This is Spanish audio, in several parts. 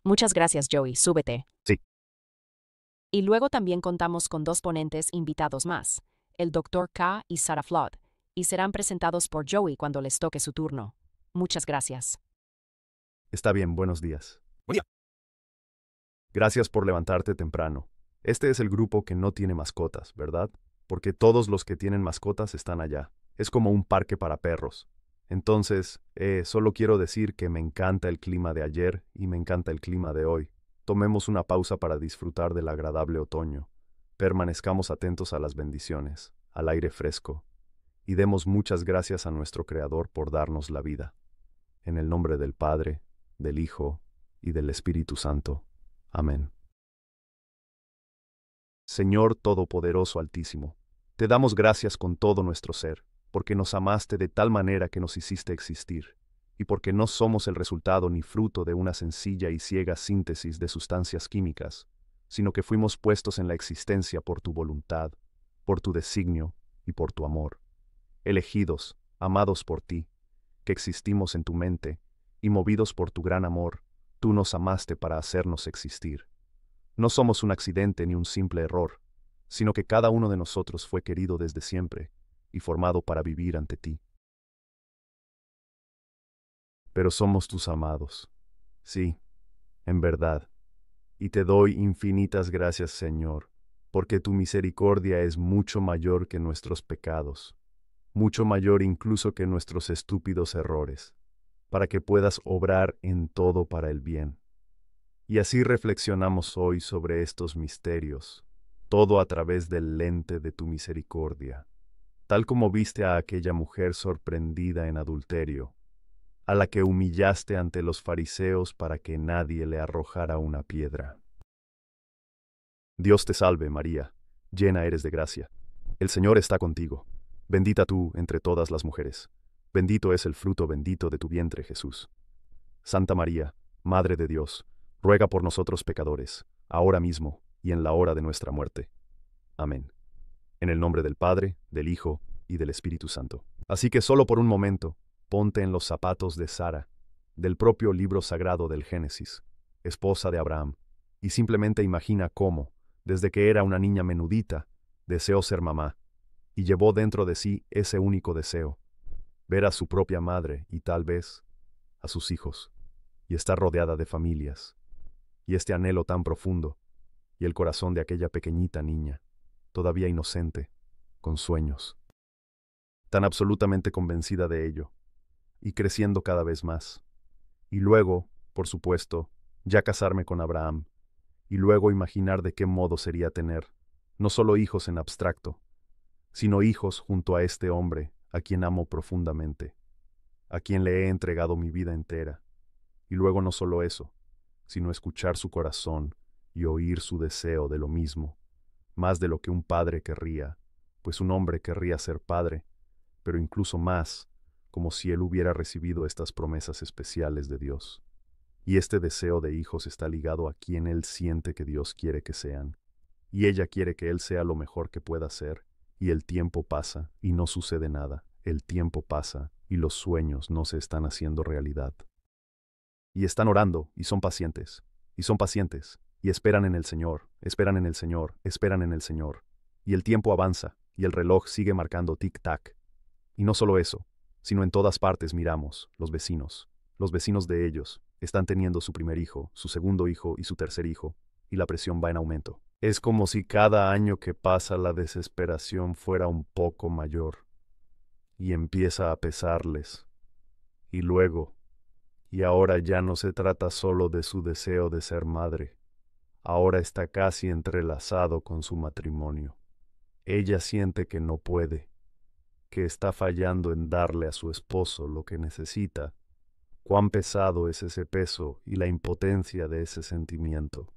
Muchas gracias, Joey. Súbete. Sí. Y luego también contamos con dos ponentes invitados más, el Dr. K y Sarah Flood, y serán presentados por Joey cuando les toque su turno. Muchas gracias. Está bien, buenos días. Buen día. Gracias por levantarte temprano. Este es el grupo que no tiene mascotas, ¿verdad? Porque todos los que tienen mascotas están allá. Es como un parque para perros. Entonces, solo quiero decir que me encanta el clima de ayer y me encanta el clima de hoy. Tomemos una pausa para disfrutar del agradable otoño. Permanezcamos atentos a las bendiciones, al aire fresco, y demos muchas gracias a nuestro Creador por darnos la vida. En el nombre del Padre, del Hijo y del Espíritu Santo. Amén. Señor Todopoderoso Altísimo, te damos gracias con todo nuestro ser, porque nos amaste de tal manera que nos hiciste existir, y porque no somos el resultado ni fruto de una sencilla y ciega síntesis de sustancias químicas, sino que fuimos puestos en la existencia por tu voluntad, por tu designio y por tu amor. Elegidos, amados por ti, que existimos en tu mente, y movidos por tu gran amor, tú nos amaste para hacernos existir. No somos un accidente ni un simple error, sino que cada uno de nosotros fue querido desde siempre y formado para vivir ante ti. Pero somos tus amados. Sí, en verdad. Y te doy infinitas gracias, Señor, porque tu misericordia es mucho mayor que nuestros pecados, mucho mayor incluso que nuestros estúpidos errores, para que puedas obrar en todo para el bien. Y así reflexionamos hoy sobre estos misterios, todo a través del lente de tu misericordia, tal como viste a aquella mujer sorprendida en adulterio, a la que humillaste ante los fariseos para que nadie le arrojara una piedra. Dios te salve, María, llena eres de gracia. El Señor está contigo. Bendita tú entre todas las mujeres. Bendito es el fruto bendito de tu vientre, Jesús. Santa María, Madre de Dios, ruega por nosotros pecadores, ahora mismo y en la hora de nuestra muerte. Amén. En el nombre del Padre, del Hijo y del Espíritu Santo. Así que solo por un momento, ponte en los zapatos de Sara, del propio libro sagrado del Génesis, esposa de Abraham, y simplemente imagina cómo, desde que era una niña menudita, deseó ser mamá, y llevó dentro de sí ese único deseo, ver a su propia madre y tal vez a sus hijos, y estar rodeada de familias, y este anhelo tan profundo, y el corazón de aquella pequeñita niña, todavía inocente, con sueños, tan absolutamente convencida de ello, y creciendo cada vez más. Y luego, por supuesto, ya casarme con Abraham, y luego imaginar de qué modo sería tener, no solo hijos en abstracto, sino hijos junto a este hombre a quien amo profundamente, a quien le he entregado mi vida entera, y luego no solo eso, sino escuchar su corazón y oír su deseo de lo mismo, más de lo que un padre querría, pues un hombre querría ser padre, pero incluso más, como si él hubiera recibido estas promesas especiales de Dios. Y este deseo de hijos está ligado a quien él siente que Dios quiere que sean, y ella quiere que él sea lo mejor que pueda ser, y el tiempo pasa y no sucede nada, el tiempo pasa y los sueños no se están haciendo realidad. Y están orando, y son pacientes, y esperan en el Señor, esperan en el Señor, esperan en el Señor. Y el tiempo avanza, y el reloj sigue marcando tic-tac. Y no solo eso, sino en todas partes miramos, los vecinos de ellos, están teniendo su primer hijo, su segundo hijo y su tercer hijo, y la presión va en aumento. Es como si cada año que pasa la desesperación fuera un poco mayor, y empieza a pesarles. Y luego, y ahora ya no se trata solo de su deseo de ser madre, ahora está casi entrelazado con su matrimonio. Ella siente que no puede, que está fallando en darle a su esposo lo que necesita. Cuán pesado es ese peso y la impotencia de ese sentimiento.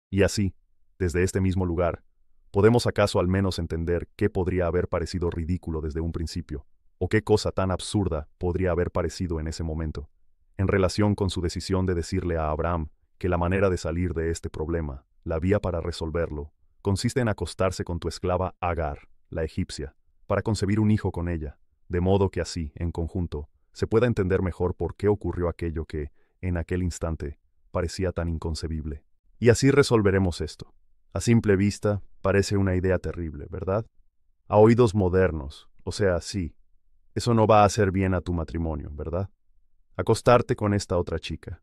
Y así, desde este mismo lugar, ¿podemos acaso al menos entender qué podría haber parecido ridículo desde un principio? ¿O qué cosa tan absurda podría haber parecido en ese momento? En relación con su decisión de decirle a Abraham que la manera de salir de este problema, la vía para resolverlo, consiste en acostarse con tu esclava Agar, la egipcia, para concebir un hijo con ella, de modo que así, en conjunto, se pueda entender mejor por qué ocurrió aquello que, en aquel instante, parecía tan inconcebible. Y así resolveremos esto. A simple vista, parece una idea terrible, ¿verdad? A oídos modernos, o sea, sí, eso no va a hacer bien a tu matrimonio, ¿verdad? Acostarte con esta otra chica.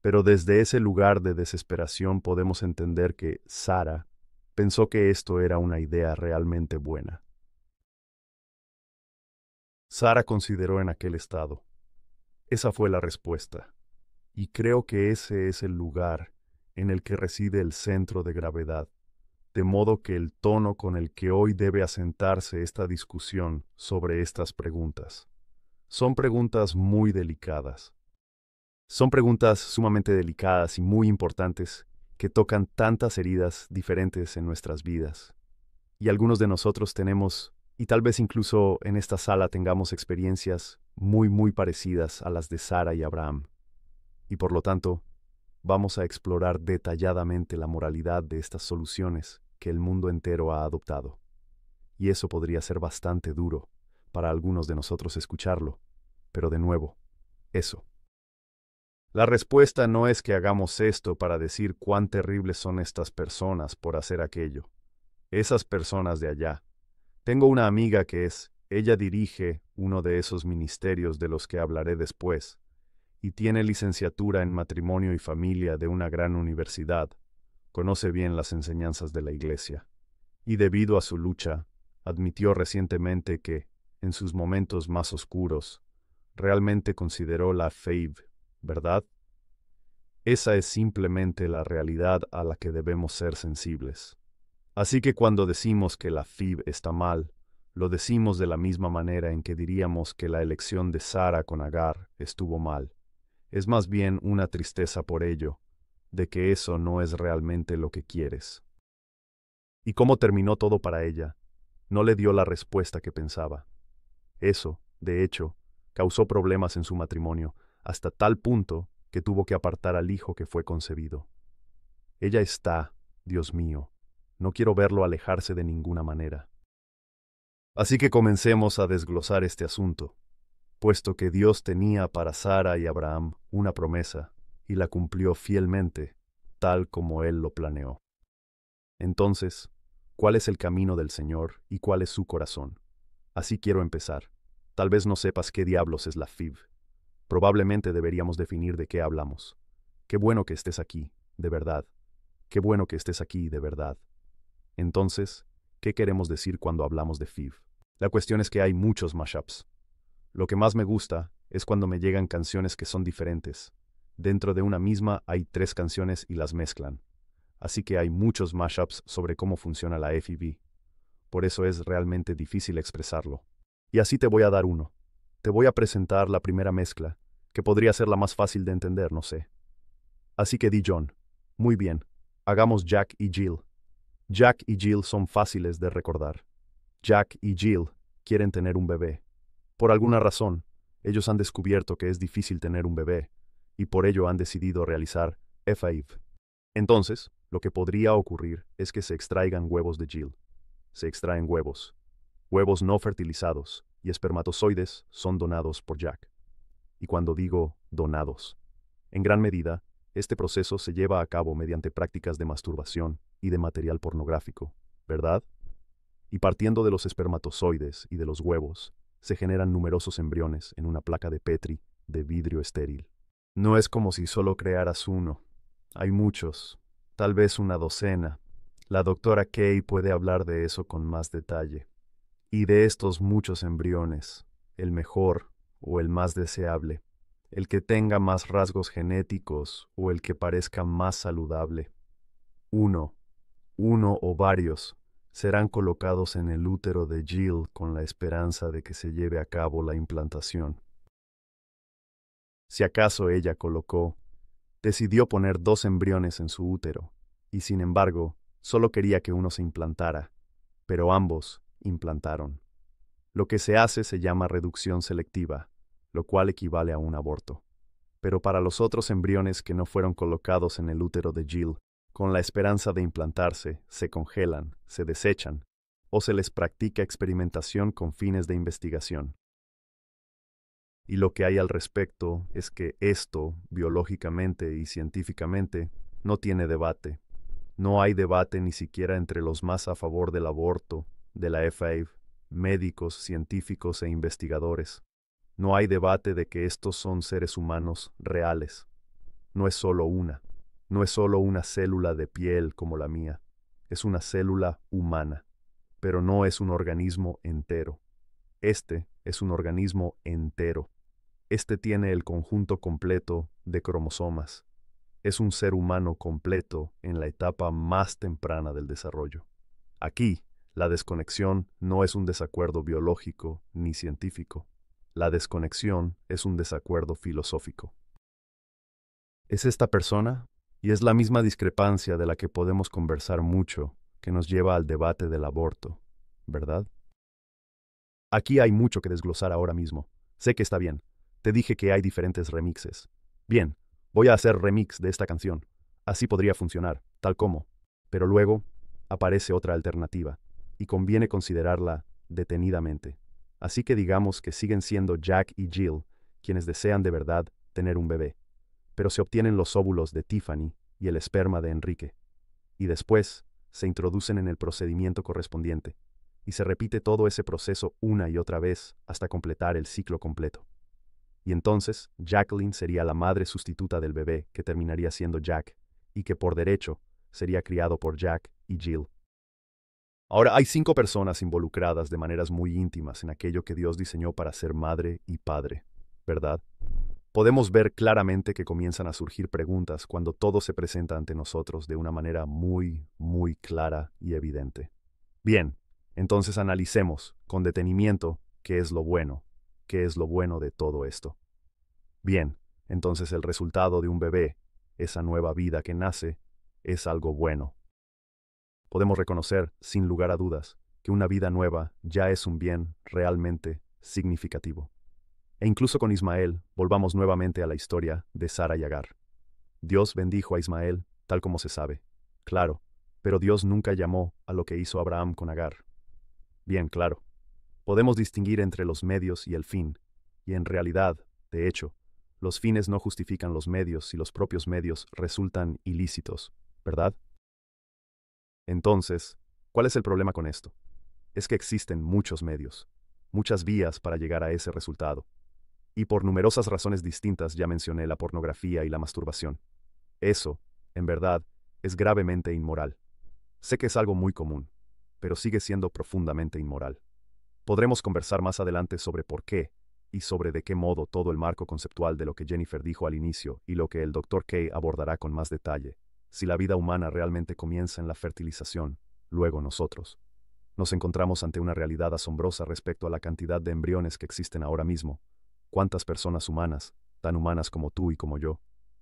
Pero desde ese lugar de desesperación podemos entender que Sara pensó que esto era una idea realmente buena. Sara consideró en aquel estado. Esa fue la respuesta. Y creo que ese es el lugar en el que reside el centro de gravedad, de modo que el tono con el que hoy debe asentarse esta discusión sobre estas preguntas. Son preguntas muy delicadas. Son preguntas sumamente delicadas y muy importantes que tocan tantas heridas diferentes en nuestras vidas. Y algunos de nosotros tenemos, y tal vez incluso en esta sala tengamos experiencias muy parecidas a las de Sara y Abraham. Y por lo tanto, vamos a explorar detalladamente la moralidad de estas soluciones que el mundo entero ha adoptado. Y eso podría ser bastante duro para algunos de nosotros escucharlo, pero de nuevo, eso. La respuesta no es que hagamos esto para decir cuán terribles son estas personas por hacer aquello. Esas personas de allá. Tengo una amiga ella dirige uno de esos ministerios de los que hablaré después, y tiene licenciatura en matrimonio y familia de una gran universidad. Conoce bien las enseñanzas de la Iglesia. Y debido a su lucha, admitió recientemente que, en sus momentos más oscuros, realmente consideró la FIV, ¿verdad? Esa es simplemente la realidad a la que debemos ser sensibles. Así que cuando decimos que la FIV está mal, lo decimos de la misma manera en que diríamos que la elección de Sara con Agar estuvo mal. Es más bien una tristeza por ello, de que eso no es realmente lo que quieres. ¿Y cómo terminó todo para ella? No le dio la respuesta que pensaba. Eso, de hecho, causó problemas en su matrimonio, hasta tal punto que tuvo que apartar al hijo que fue concebido. Ella está, Dios mío, no quiero verlo alejarse de ninguna manera. Así que comencemos a desglosar este asunto, puesto que Dios tenía para Sara y Abraham una promesa, y la cumplió fielmente, tal como Él lo planeó. Entonces, ¿cuál es el camino del Señor y cuál es su corazón? Así quiero empezar. Tal vez no sepas qué diablos es la FIV. Probablemente deberíamos definir de qué hablamos. Qué bueno que estés aquí, de verdad. Qué bueno que estés aquí, de verdad. Entonces, ¿qué queremos decir cuando hablamos de FIV? La cuestión es que hay muchos mashups. Lo que más me gusta es cuando me llegan canciones que son diferentes. Dentro de una misma hay 3 canciones y las mezclan. Así que hay muchos mashups sobre cómo funciona la FIV. Por eso es realmente difícil expresarlo. Y así te voy a dar uno. Te voy a presentar la primera mezcla, que podría ser la más fácil de entender, no sé. Así que di John. Muy bien. Hagamos Jack y Jill. Jack y Jill son fáciles de recordar. Jack y Jill quieren tener un bebé. Por alguna razón, ellos han descubierto que es difícil tener un bebé, y por ello han decidido realizar FIV. Entonces, lo que podría ocurrir es que se extraigan huevos de Jill. Se extraen huevos. Huevos no fertilizados y espermatozoides son donados por Jack. Y cuando digo donados, en gran medida, este proceso se lleva a cabo mediante prácticas de masturbación y de material pornográfico, ¿verdad? Y partiendo de los espermatozoides y de los huevos, se generan numerosos embriones en una placa de Petri de vidrio estéril. No es como si solo crearas uno. Hay muchos, tal vez una docena. La doctora Kay puede hablar de eso con más detalle. Y de estos muchos embriones, el mejor o el más deseable, el que tenga más rasgos genéticos o el que parezca más saludable. Uno o varios, serán colocados en el útero de Jill con la esperanza de que se lleve a cabo la implantación. Si acaso ella decidió poner 2 embriones en su útero, y sin embargo, solo quería que uno se implantara, pero ambos implantaron. Lo que se hace se llama reducción selectiva, lo cual equivale a un aborto. Pero para los otros embriones que no fueron colocados en el útero de Jill, con la esperanza de implantarse, se congelan, se desechan, o se les practica experimentación con fines de investigación. Y lo que hay al respecto es que esto, biológicamente y científicamente, no tiene debate. No hay debate ni siquiera entre los más a favor del aborto, de la FAV, médicos, científicos e investigadores. No hay debate de que estos son seres humanos reales. No es solo una. No es solo una célula de piel como la mía. Es una célula humana. Pero no es un organismo entero. Este es un organismo entero. Este tiene el conjunto completo de cromosomas. Es un ser humano completo en la etapa más temprana del desarrollo. Aquí, la desconexión no es un desacuerdo biológico ni científico. La desconexión es un desacuerdo filosófico. Es esta persona, y es la misma discrepancia de la que podemos conversar mucho, que nos lleva al debate del aborto, ¿verdad? Aquí hay mucho que desglosar ahora mismo. Sé que está bien. Te dije que hay diferentes remixes. Bien, voy a hacer remix de esta canción. Así podría funcionar, tal como. Pero luego aparece otra alternativa, y conviene considerarla detenidamente. Así que digamos que siguen siendo Jack y Jill quienes desean de verdad tener un bebé, pero se obtienen los óvulos de Tiffany y el esperma de Enrique, y después se introducen en el procedimiento correspondiente, y se repite todo ese proceso una y otra vez hasta completar el ciclo completo. Y entonces Jacqueline sería la madre sustituta del bebé que terminaría siendo Jack, y que por derecho sería criado por Jack y Jill. Ahora hay 5 personas involucradas de maneras muy íntimas en aquello que Dios diseñó para ser madre y padre, ¿verdad? Podemos ver claramente que comienzan a surgir preguntas cuando todo se presenta ante nosotros de una manera muy, muy clara y evidente. Bien, entonces analicemos con detenimiento qué es lo bueno de todo esto. Bien, entonces el resultado de un bebé, esa nueva vida que nace, es algo bueno. Podemos reconocer, sin lugar a dudas, que una vida nueva ya es un bien realmente significativo. E incluso con Ismael, volvamos nuevamente a la historia de Sara y Agar. Dios bendijo a Ismael, tal como se sabe. Claro, pero Dios nunca llamó a lo que hizo Abraham con Agar. Bien, claro. Podemos distinguir entre los medios y el fin, y en realidad, de hecho, los fines no justifican los medios si los propios medios resultan ilícitos, ¿verdad? Entonces, ¿cuál es el problema con esto? Es que existen muchos medios, muchas vías para llegar a ese resultado. Y por numerosas razones distintas ya mencioné la pornografía y la masturbación. Eso, en verdad, es gravemente inmoral. Sé que es algo muy común, pero sigue siendo profundamente inmoral. Podremos conversar más adelante sobre por qué y sobre de qué modo todo el marco conceptual de lo que Jennifer dijo al inicio y lo que el Dr. Kay abordará con más detalle. Si la vida humana realmente comienza en la fertilización, luego nosotros nos encontramos ante una realidad asombrosa respecto a la cantidad de embriones que existen ahora mismo. ¿Cuántas personas humanas, tan humanas como tú y como yo,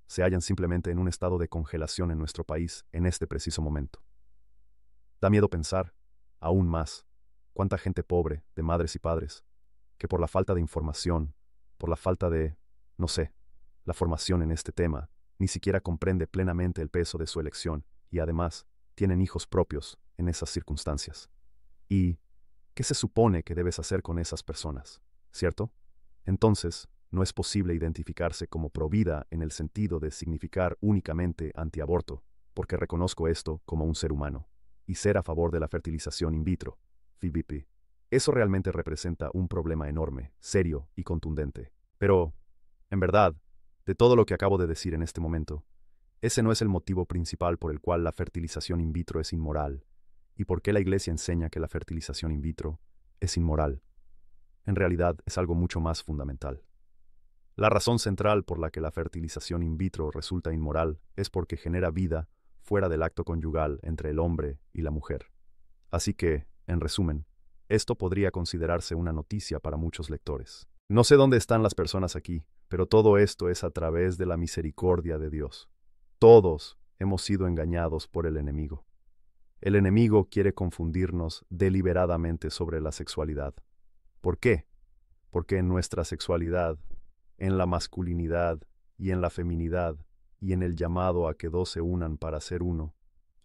se hallan simplemente en un estado de congelación en nuestro país en este preciso momento? Da miedo pensar, aún más, cuánta gente pobre, de madres y padres, que por la falta de información, por la falta de, no sé, la formación en este tema, ni siquiera comprende plenamente el peso de su elección y además tienen hijos propios en esas circunstancias. ¿Y qué se supone que debes hacer con esas personas? ¿Cierto? Entonces, no es posible identificarse como provida en el sentido de significar únicamente antiaborto, porque reconozco esto como un ser humano, y ser a favor de la fertilización in vitro, FIVP. Eso realmente representa un problema enorme, serio y contundente. Pero, en verdad, de todo lo que acabo de decir en este momento, ese no es el motivo principal por el cual la fertilización in vitro es inmoral, y por qué la Iglesia enseña que la fertilización in vitro es inmoral. En realidad es algo mucho más fundamental. La razón central por la que la fertilización in vitro resulta inmoral es porque genera vida fuera del acto conyugal entre el hombre y la mujer. Así que, en resumen, esto podría considerarse una noticia para muchos lectores. No sé dónde están las personas aquí, pero todo esto es a través de la misericordia de Dios. Todos hemos sido engañados por el enemigo. El enemigo quiere confundirnos deliberadamente sobre la sexualidad. ¿Por qué? Porque en nuestra sexualidad, en la masculinidad y en la feminidad, y en el llamado a que dos se unan para ser uno,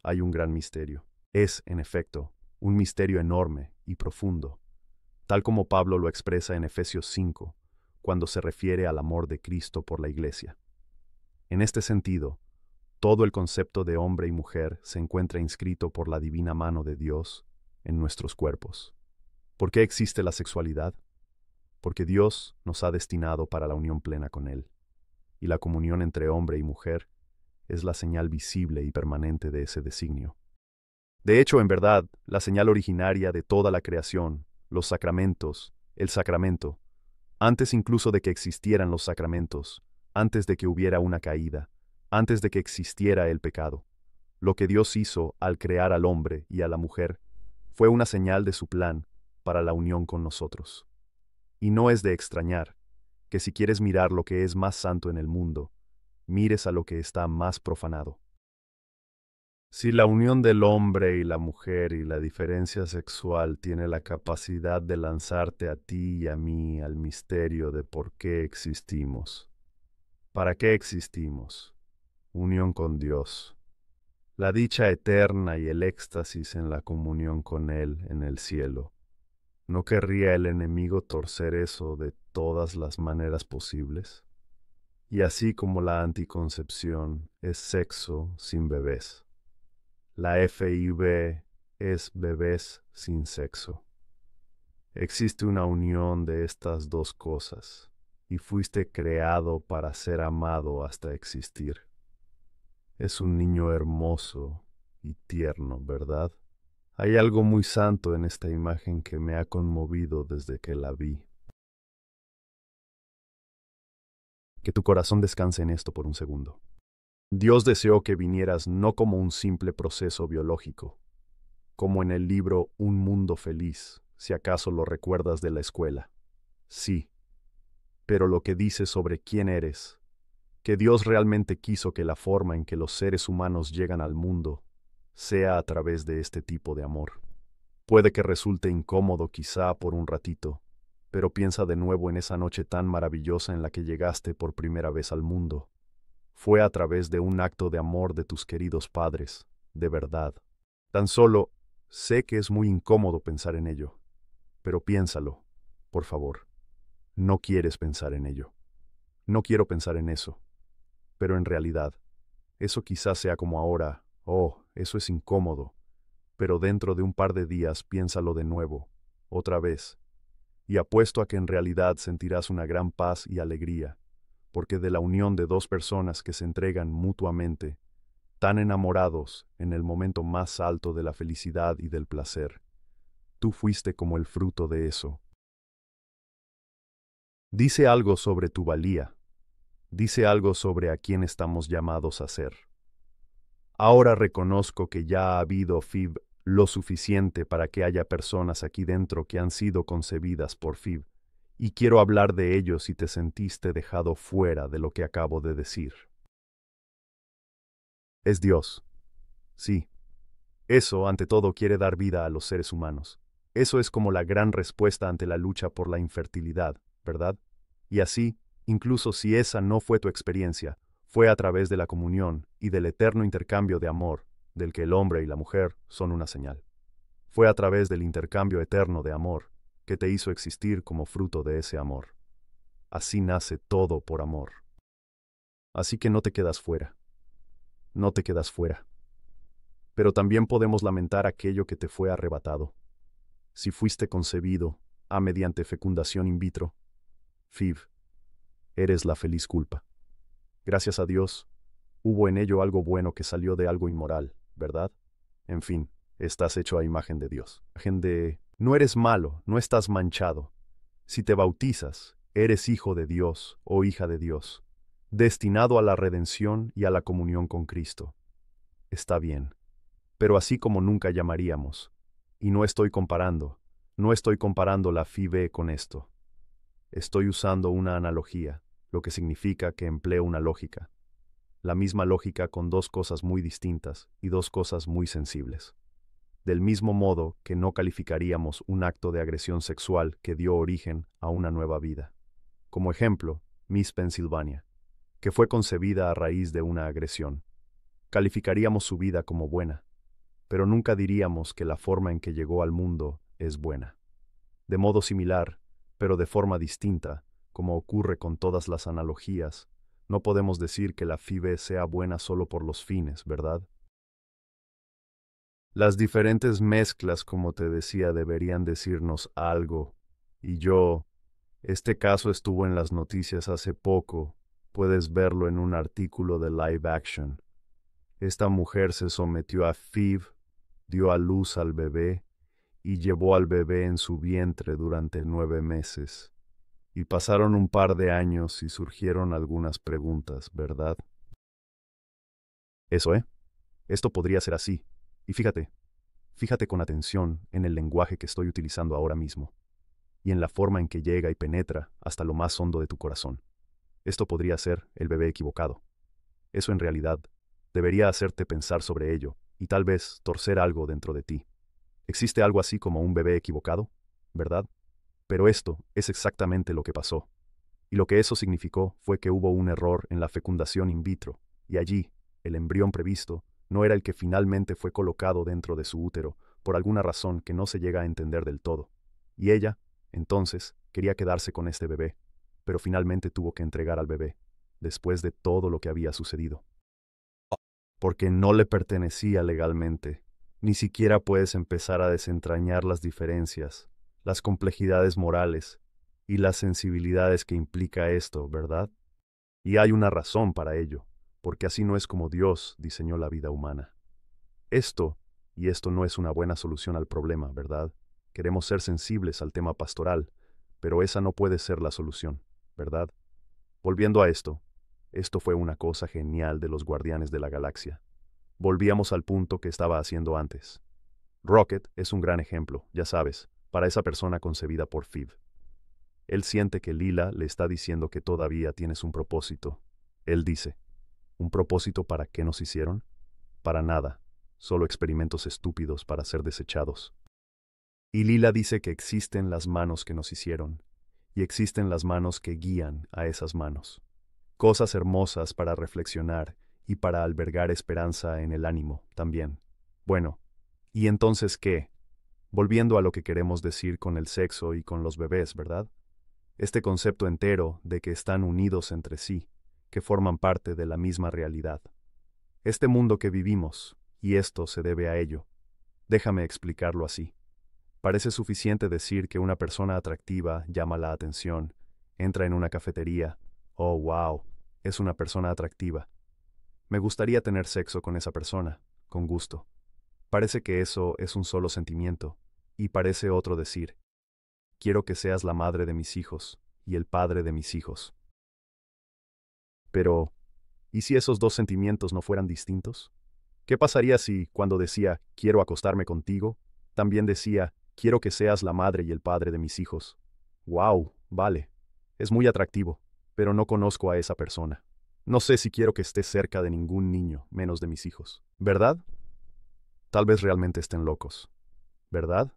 hay un gran misterio. Es, en efecto, un misterio enorme y profundo, tal como Pablo lo expresa en Efesios 5, cuando se refiere al amor de Cristo por la Iglesia. En este sentido, todo el concepto de hombre y mujer se encuentra inscrito por la divina mano de Dios en nuestros cuerpos. ¿Por qué existe la sexualidad? Porque Dios nos ha destinado para la unión plena con Él, y la comunión entre hombre y mujer es la señal visible y permanente de ese designio. De hecho, en verdad, la señal originaria de toda la creación, los sacramentos, el sacramento, antes incluso de que existieran los sacramentos, antes de que hubiera una caída, antes de que existiera el pecado, lo que Dios hizo al crear al hombre y a la mujer fue una señal de su plan para la unión con nosotros. Y no es de extrañar que si quieres mirar lo que es más santo en el mundo, mires a lo que está más profanado. Si la unión del hombre y la mujer y la diferencia sexual tiene la capacidad de lanzarte a ti y a mí al misterio de por qué existimos, ¿para qué existimos? Unión con Dios, la dicha eterna y el éxtasis en la comunión con Él en el cielo. ¿No querría el enemigo torcer eso de todas las maneras posibles? Y así como la anticoncepción es sexo sin bebés, la FIV es bebés sin sexo. Existe una unión de estas dos cosas, y fuiste creado para ser amado hasta existir. Es un niño hermoso y tierno, ¿verdad? Hay algo muy santo en esta imagen que me ha conmovido desde que la vi. Que tu corazón descanse en esto por un segundo. Dios deseó que vinieras no como un simple proceso biológico, como en el libro Un Mundo Feliz, si acaso lo recuerdas de la escuela. Sí, pero lo que dice sobre quién eres, que Dios realmente quiso que la forma en que los seres humanos llegan al mundo sea a través de este tipo de amor. Puede que resulte incómodo quizá por un ratito, pero piensa de nuevo en esa noche tan maravillosa en la que llegaste por primera vez al mundo. Fue a través de un acto de amor de tus queridos padres, de verdad. Tan solo, sé que es muy incómodo pensar en ello, pero piénsalo, por favor. No quieres pensar en ello. No quiero pensar en eso. Pero en realidad, eso quizás sea como ahora, eso es incómodo, pero dentro de un par de días piénsalo de nuevo, otra vez, y apuesto a que en realidad sentirás una gran paz y alegría, porque de la unión de dos personas que se entregan mutuamente, tan enamorados en el momento más alto de la felicidad y del placer, tú fuiste como el fruto de eso. Dice algo sobre tu valía, dice algo sobre a quién estamos llamados a ser. Ahora reconozco que ya ha habido FIV lo suficiente para que haya personas aquí dentro que han sido concebidas por FIV, y quiero hablar de ello si te sentiste dejado fuera de lo que acabo de decir. Es Dios. Sí. Eso, ante todo, quiere dar vida a los seres humanos. Eso es como la gran respuesta ante la lucha por la infertilidad, ¿verdad? Y así, incluso si esa no fue tu experiencia, fue a través de la comunión y del eterno intercambio de amor, del que el hombre y la mujer son una señal. Fue a través del intercambio eterno de amor que te hizo existir como fruto de ese amor. Así nace todo por amor. Así que no te quedas fuera. No te quedas fuera. Pero también podemos lamentar aquello que te fue arrebatado. Si fuiste concebido, mediante fecundación in vitro, FIV, eres la feliz culpa. Gracias a Dios, hubo en ello algo bueno que salió de algo inmoral, ¿verdad? En fin, estás hecho a imagen de Dios. No eres malo, no estás manchado. Si te bautizas, eres hijo de Dios o hija de Dios, destinado a la redención y a la comunión con Cristo. Está bien, pero así como nunca llamaríamos, y no estoy comparando la FIV con esto. Estoy usando una analogía, lo que significa que empleo una lógica. La misma lógica con dos cosas muy distintas y dos cosas muy sensibles. Del mismo modo que no calificaríamos un acto de agresión sexual que dio origen a una nueva vida. Como ejemplo, Miss Pennsylvania, que fue concebida a raíz de una agresión. Calificaríamos su vida como buena, pero nunca diríamos que la forma en que llegó al mundo es buena. De modo similar, pero de forma distinta, como ocurre con todas las analogías, no podemos decir que la FIV sea buena solo por los fines, ¿verdad? Las diferentes mezclas, como te decía, deberían decirnos algo. Y este caso estuvo en las noticias hace poco. Puedes verlo en un artículo de Live Action. Esta mujer se sometió a FIV, dio a luz al bebé y llevó al bebé en su vientre durante 9 meses. Y pasaron un par de años y surgieron algunas preguntas, ¿verdad? Eso, ¿eh? Esto podría ser así. Y fíjate con atención en el lenguaje que estoy utilizando ahora mismo, y en la forma en que llega y penetra hasta lo más hondo de tu corazón. Esto podría ser el bebé equivocado. Eso en realidad debería hacerte pensar sobre ello, y tal vez torcer algo dentro de ti. ¿Existe algo así como un bebé equivocado? ¿Verdad? Pero esto es exactamente lo que pasó. Y lo que eso significó fue que hubo un error en la fecundación in vitro, y allí, el embrión previsto no era el que finalmente fue colocado dentro de su útero, por alguna razón que no se llega a entender del todo. Y ella, entonces, quería quedarse con este bebé, pero finalmente tuvo que entregar al bebé, después de todo lo que había sucedido. Porque no le pertenecía legalmente. Ni siquiera puedes empezar a desentrañar las diferencias, las complejidades morales y las sensibilidades que implica esto, ¿verdad? Y hay una razón para ello, porque así no es como Dios diseñó la vida humana. Esto no es una buena solución al problema, ¿verdad? Queremos ser sensibles al tema pastoral, pero esa no puede ser la solución, ¿verdad? Volviendo a esto fue una cosa genial de los Guardianes de la Galaxia. Volvíamos al punto que estaba haciendo antes. Rocket es un gran ejemplo, ya sabes, para esa persona concebida por FIV. Él siente que Lila le está diciendo que todavía tienes un propósito. Él dice, ¿un propósito para qué nos hicieron? Para nada, solo experimentos estúpidos para ser desechados. Y Lila dice que existen las manos que nos hicieron, y existen las manos que guían a esas manos. Cosas hermosas para reflexionar y para albergar esperanza en el ánimo también. Bueno, ¿y entonces qué? Volviendo a lo que queremos decir con el sexo y con los bebés, ¿verdad? Este concepto entero de que están unidos entre sí, que forman parte de la misma realidad. Este mundo que vivimos, y esto se debe a ello. Déjame explicarlo así. Parece suficiente decir que una persona atractiva llama la atención, entra en una cafetería. Oh, wow, es una persona atractiva. Me gustaría tener sexo con esa persona, con gusto. Parece que eso es un solo sentimiento, y parece otro decir, quiero que seas la madre de mis hijos y el padre de mis hijos. Pero, ¿y si esos dos sentimientos no fueran distintos? ¿Qué pasaría si, cuando decía, quiero acostarme contigo, también decía, quiero que seas la madre y el padre de mis hijos? ¡Wow! Vale. Es muy atractivo, pero no conozco a esa persona. No sé si quiero que esté cerca de ningún niño, menos de mis hijos. ¿Verdad? Tal vez realmente estén locos. ¿Verdad?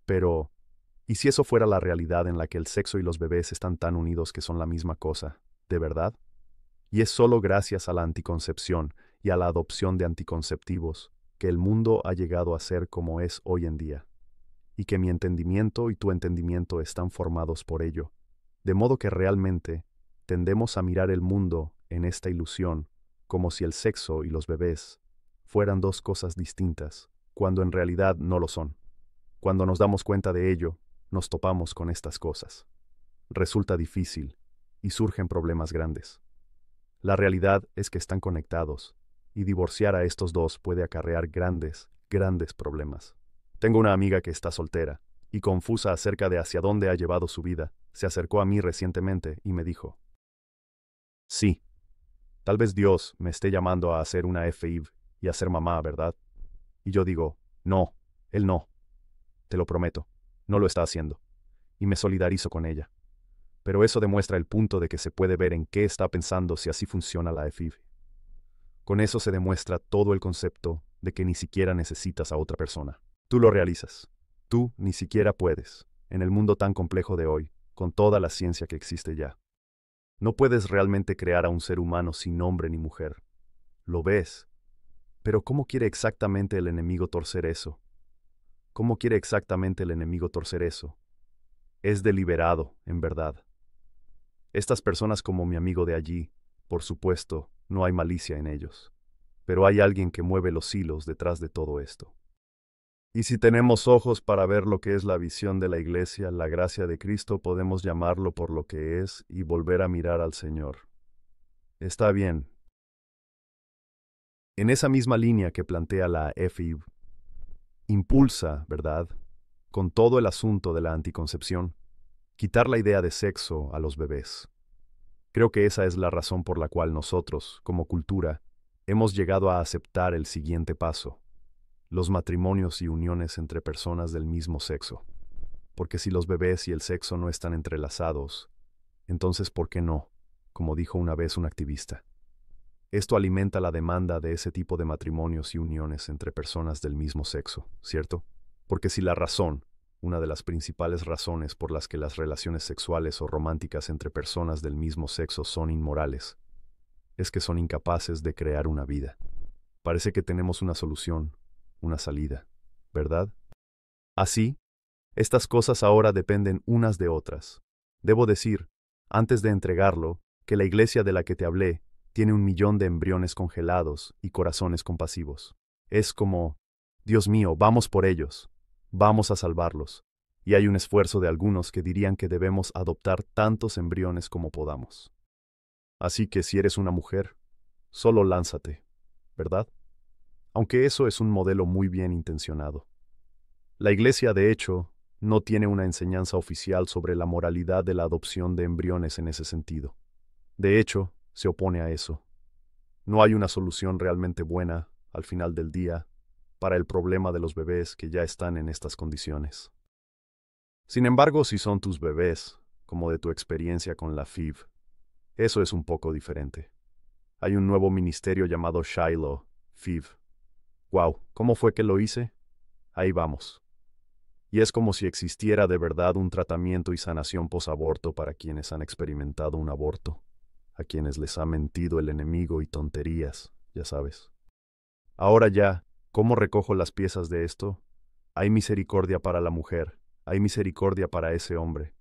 Pero, ¿y si eso fuera la realidad en la que el sexo y los bebés están tan unidos que son la misma cosa? ¿De verdad? Y es solo gracias a la anticoncepción y a la adopción de anticonceptivos que el mundo ha llegado a ser como es hoy en día, y que mi entendimiento y tu entendimiento están formados por ello, de modo que realmente tendemos a mirar el mundo en esta ilusión como si el sexo y los bebés fueran dos cosas distintas, cuando en realidad no lo son. Cuando nos damos cuenta de ello, nos topamos con estas cosas. Resulta difícil y surgen problemas grandes. La realidad es que están conectados, y divorciar a estos dos puede acarrear grandes problemas. Tengo una amiga que está soltera, y confusa acerca de hacia dónde ha llevado su vida, se acercó a mí recientemente y me dijo, sí, tal vez Dios me esté llamando a hacer una FIV y a ser mamá, ¿verdad? Y yo digo, no, Él no, te lo prometo, no lo está haciendo, y me solidarizo con ella. Pero eso demuestra el punto de que se puede ver en qué está pensando si así funciona la FIV. Con eso se demuestra todo el concepto de que ni siquiera necesitas a otra persona. Tú lo realizas. Tú ni siquiera puedes, en el mundo tan complejo de hoy, con toda la ciencia que existe ya. No puedes realmente crear a un ser humano sin hombre ni mujer. Lo ves. Pero ¿cómo quiere exactamente el enemigo torcer eso? ¿Cómo quiere exactamente el enemigo torcer eso? Es deliberado, en verdad. Estas personas como mi amigo de allí, por supuesto, no hay malicia en ellos. Pero hay alguien que mueve los hilos detrás de todo esto. Y si tenemos ojos para ver lo que es la visión de la Iglesia, la gracia de Cristo, podemos llamarlo por lo que es y volver a mirar al Señor. Está bien. En esa misma línea que plantea la FIB, impulsa, ¿verdad?, con todo el asunto de la anticoncepción, quitar la idea de sexo a los bebés. Creo que esa es la razón por la cual nosotros, como cultura, hemos llegado a aceptar el siguiente paso: los matrimonios y uniones entre personas del mismo sexo. Porque si los bebés y el sexo no están entrelazados, entonces ¿por qué no? Como dijo una vez un activista. Esto alimenta la demanda de ese tipo de matrimonios y uniones entre personas del mismo sexo, ¿cierto? Porque si la razón, una de las principales razones por las que las relaciones sexuales o románticas entre personas del mismo sexo son inmorales, es que son incapaces de crear una vida. Parece que tenemos una solución, una salida, ¿verdad? Así, estas cosas ahora dependen unas de otras. Debo decir, antes de entregarlo, que la iglesia de la que te hablé tiene 1 millón de embriones congelados y corazones compasivos. Es como, Dios mío, vamos por ellos, vamos a salvarlos. Y hay un esfuerzo de algunos que dirían que debemos adoptar tantos embriones como podamos. Así que si eres una mujer, solo lánzate, ¿verdad? Aunque eso es un modelo muy bien intencionado. La iglesia, de hecho, no tiene una enseñanza oficial sobre la moralidad de la adopción de embriones en ese sentido. De hecho, se opone a eso. No hay una solución realmente buena, al final del día, para el problema de los bebés que ya están en estas condiciones. Sin embargo, si son tus bebés, como de tu experiencia con la FIV, eso es un poco diferente. Hay un nuevo ministerio llamado Shiloh, FIV. Wow, ¿cómo fue que lo hice? Ahí vamos. Y es como si existiera de verdad un tratamiento y sanación posaborto para quienes han experimentado un aborto, a quienes les ha mentido el enemigo y tonterías, ya sabes. Ahora ya, ¿cómo recojo las piezas de esto? Hay misericordia para la mujer, hay misericordia para ese hombre.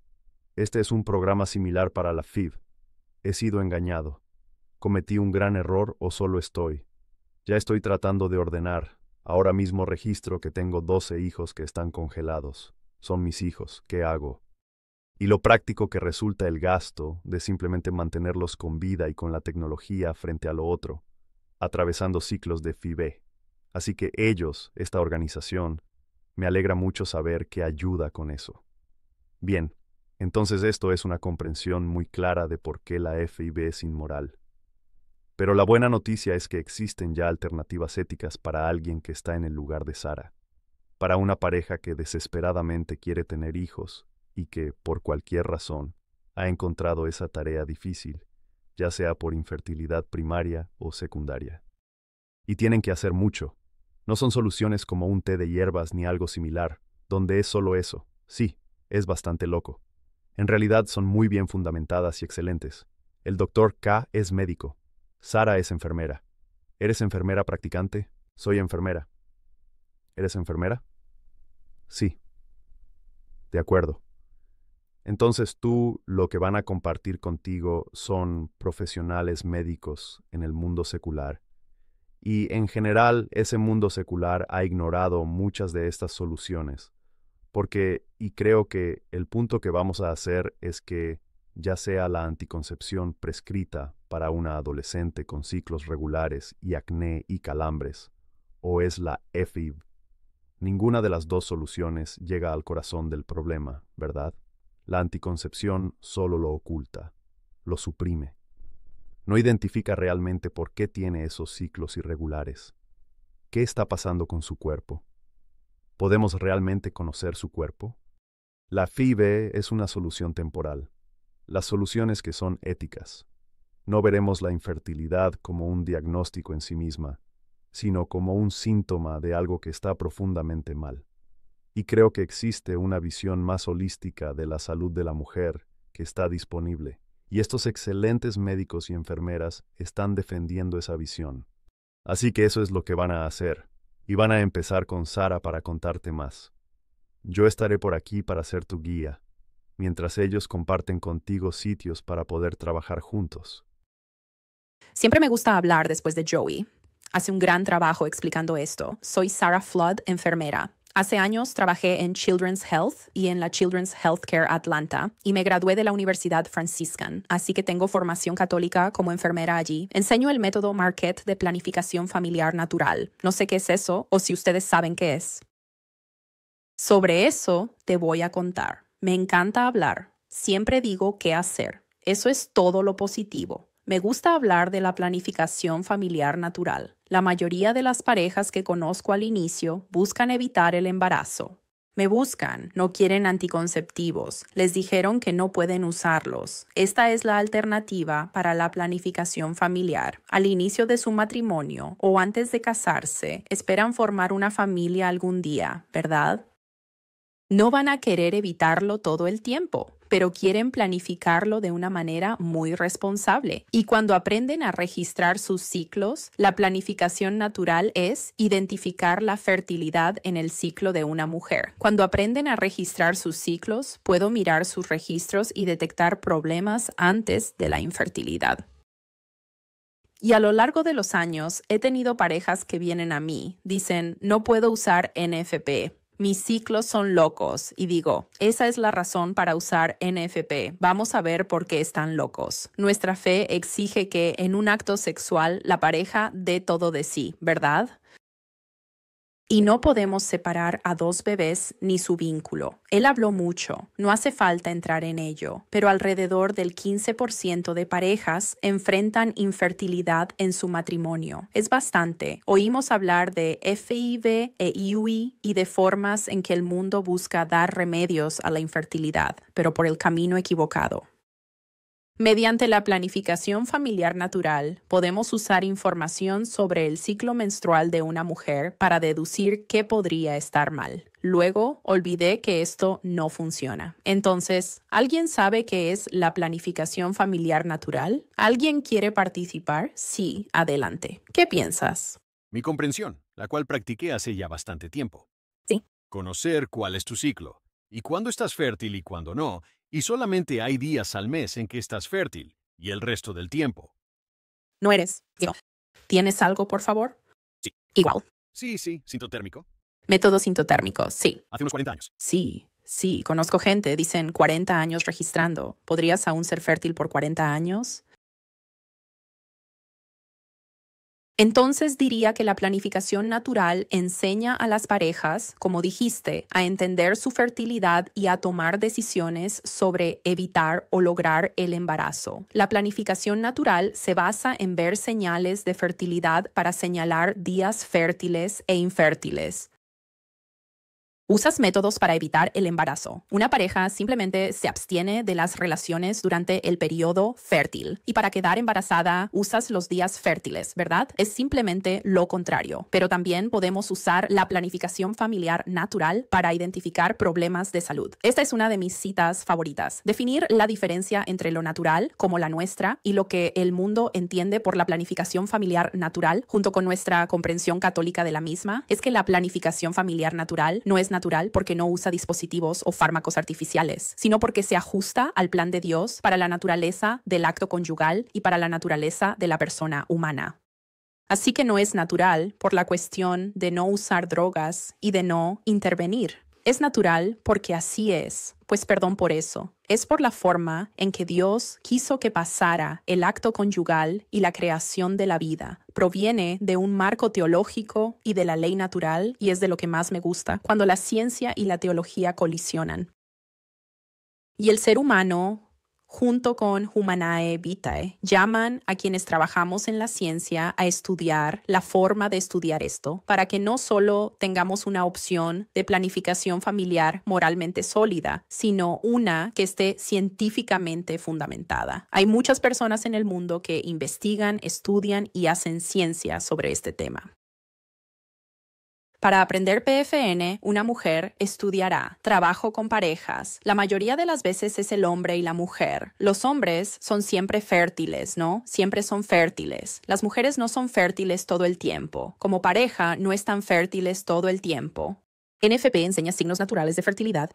Este es un programa similar para la FIV. He sido engañado. ¿Cometí un gran error o solo estoy? Ya estoy tratando de ordenar. Ahora mismo registro que tengo 12 hijos que están congelados. Son mis hijos. ¿Qué hago? Y lo práctico que resulta el gasto de simplemente mantenerlos con vida y con la tecnología frente a lo otro, atravesando ciclos de FIBE. Así que ellos, esta organización, me alegra mucho saber que ayuda con eso. Bien, entonces esto es una comprensión muy clara de por qué la FIB es inmoral. Pero la buena noticia es que existen ya alternativas éticas para alguien que está en el lugar de Sara, para una pareja que desesperadamente quiere tener hijos y que, por cualquier razón, ha encontrado esa tarea difícil, ya sea por infertilidad primaria o secundaria. Y tienen que hacer mucho. No son soluciones como un té de hierbas ni algo similar, donde es solo eso. Sí, es bastante loco. En realidad son muy bien fundamentadas y excelentes. El doctor K es médico. Sara es enfermera. ¿Eres enfermera practicante? Soy enfermera. ¿Eres enfermera? Sí. De acuerdo. Entonces tú lo que van a compartir contigo son profesionales médicos en el mundo secular. Y en general ese mundo secular ha ignorado muchas de estas soluciones. Y creo que el punto que vamos a hacer es que ya sea la anticoncepción prescrita para una adolescente con ciclos regulares y acné y calambres, o es la EFIB, ninguna de las dos soluciones llega al corazón del problema, ¿verdad? La anticoncepción solo lo oculta, lo suprime. No identifica realmente por qué tiene esos ciclos irregulares. ¿Qué está pasando con su cuerpo? ¿Podemos realmente conocer su cuerpo? La FIBE es una solución temporal. Las soluciones que son éticas. No veremos la infertilidad como un diagnóstico en sí misma, sino como un síntoma de algo que está profundamente mal. Y creo que existe una visión más holística de la salud de la mujer que está disponible, y estos excelentes médicos y enfermeras están defendiendo esa visión. Así que eso es lo que van a hacer, y van a empezar con Sara para contarte más. Yo estaré por aquí para ser tu guía. mientras ellos comparten contigo sitios para poder trabajar juntos. Siempre me gusta hablar después de Joey. Hace un gran trabajo explicando esto. Soy Sarah Flood, enfermera. Hace años trabajé en Children's Health y en la Children's Healthcare Atlanta y me gradué de la Universidad Franciscan, así que tengo formación católica como enfermera allí. Enseño el método Marquette de planificación familiar natural. No sé qué es eso o si ustedes saben qué es. Sobre eso te voy a contar. Me encanta hablar. Siempre digo qué hacer. Eso es todo lo positivo. Me gusta hablar de la planificación familiar natural. La mayoría de las parejas que conozco al inicio buscan evitar el embarazo. Me buscan, no quieren anticonceptivos, les dijeron que no pueden usarlos. Esta es la alternativa para la planificación familiar. Al inicio de su matrimonio o antes de casarse, esperan formar una familia algún día, ¿verdad? No van a querer evitarlo todo el tiempo, pero quieren planificarlo de una manera muy responsable. Y cuando aprenden a registrar sus ciclos, la planificación natural es identificar la fertilidad en el ciclo de una mujer. Cuando aprenden a registrar sus ciclos, puedo mirar sus registros y detectar problemas antes de la infertilidad. Y a lo largo de los años, he tenido parejas que vienen a mí, dicen, no puedo usar NFP. Mis ciclos son locos y digo, esa es la razón para usar NFP. Vamos a ver por qué están locos. Nuestra fe exige que en un acto sexual la pareja dé todo de sí, ¿verdad? Y no podemos separar a dos bebés ni su vínculo. Él habló mucho, no hace falta entrar en ello, pero alrededor del 15% de parejas enfrentan infertilidad en su matrimonio. Es bastante. Oímos hablar de FIV e IUI y de formas en que el mundo busca dar remedios a la infertilidad, pero por el camino equivocado. Mediante la planificación familiar natural, podemos usar información sobre el ciclo menstrual de una mujer para deducir qué podría estar mal. Luego, olvidé que esto no funciona. Entonces, ¿alguien sabe qué es la planificación familiar natural? ¿Alguien quiere participar? Sí, adelante. ¿Qué piensas? Mi comprensión, la cual practiqué hace ya bastante tiempo. Sí. Conocer cuál es tu ciclo, y cuándo estás fértil y cuándo no, y solamente hay días al mes en que estás fértil, y el resto del tiempo. No eres. Yo. ¿Tienes algo, por favor? Sí. Igual. Sí, sintotérmico. Método sintotérmico, sí. Hace unos 40 años. Sí, conozco gente, dicen 40 años registrando. ¿Podrías aún ser fértil por 40 años? Entonces diría que la planificación natural enseña a las parejas, como dijiste, a entender su fertilidad y a tomar decisiones sobre evitar o lograr el embarazo. La planificación natural se basa en ver señales de fertilidad para señalar días fértiles e infértiles. Usas métodos para evitar el embarazo. Una pareja simplemente se abstiene de las relaciones durante el periodo fértil. Y para quedar embarazada, usas los días fértiles, ¿verdad? Es simplemente lo contrario. Pero también podemos usar la planificación familiar natural para identificar problemas de salud. Esta es una de mis citas favoritas. Definir la diferencia entre lo natural, como la nuestra, y lo que el mundo entiende por la planificación familiar natural, junto con nuestra comprensión católica de la misma, es que la planificación familiar natural no es natural porque no usa dispositivos o fármacos artificiales, sino porque se ajusta al plan de Dios para la naturaleza del acto conyugal y para la naturaleza de la persona humana. Así que no es natural por la cuestión de no usar drogas y de no intervenir. Es natural porque así es, pues perdón por eso. Es por la forma en que Dios quiso que pasara el acto conyugal y la creación de la vida. Proviene de un marco teológico y de la ley natural, y es de lo que más me gusta, cuando la ciencia y la teología colisionan. Y el ser humano, junto con Humanae Vitae, llaman a quienes trabajamos en la ciencia a estudiar la forma de estudiar esto, para que no solo tengamos una opción de planificación familiar moralmente sólida, sino una que esté científicamente fundamentada. Hay muchas personas en el mundo que investigan, estudian y hacen ciencia sobre este tema. Para aprender PFN, una mujer estudiará trabajo con parejas. La mayoría de las veces es el hombre y la mujer. Los hombres son siempre fértiles, ¿no? Siempre son fértiles. Las mujeres no son fértiles todo el tiempo. Como pareja, no están fértiles todo el tiempo. NFP enseña signos naturales de fertilidad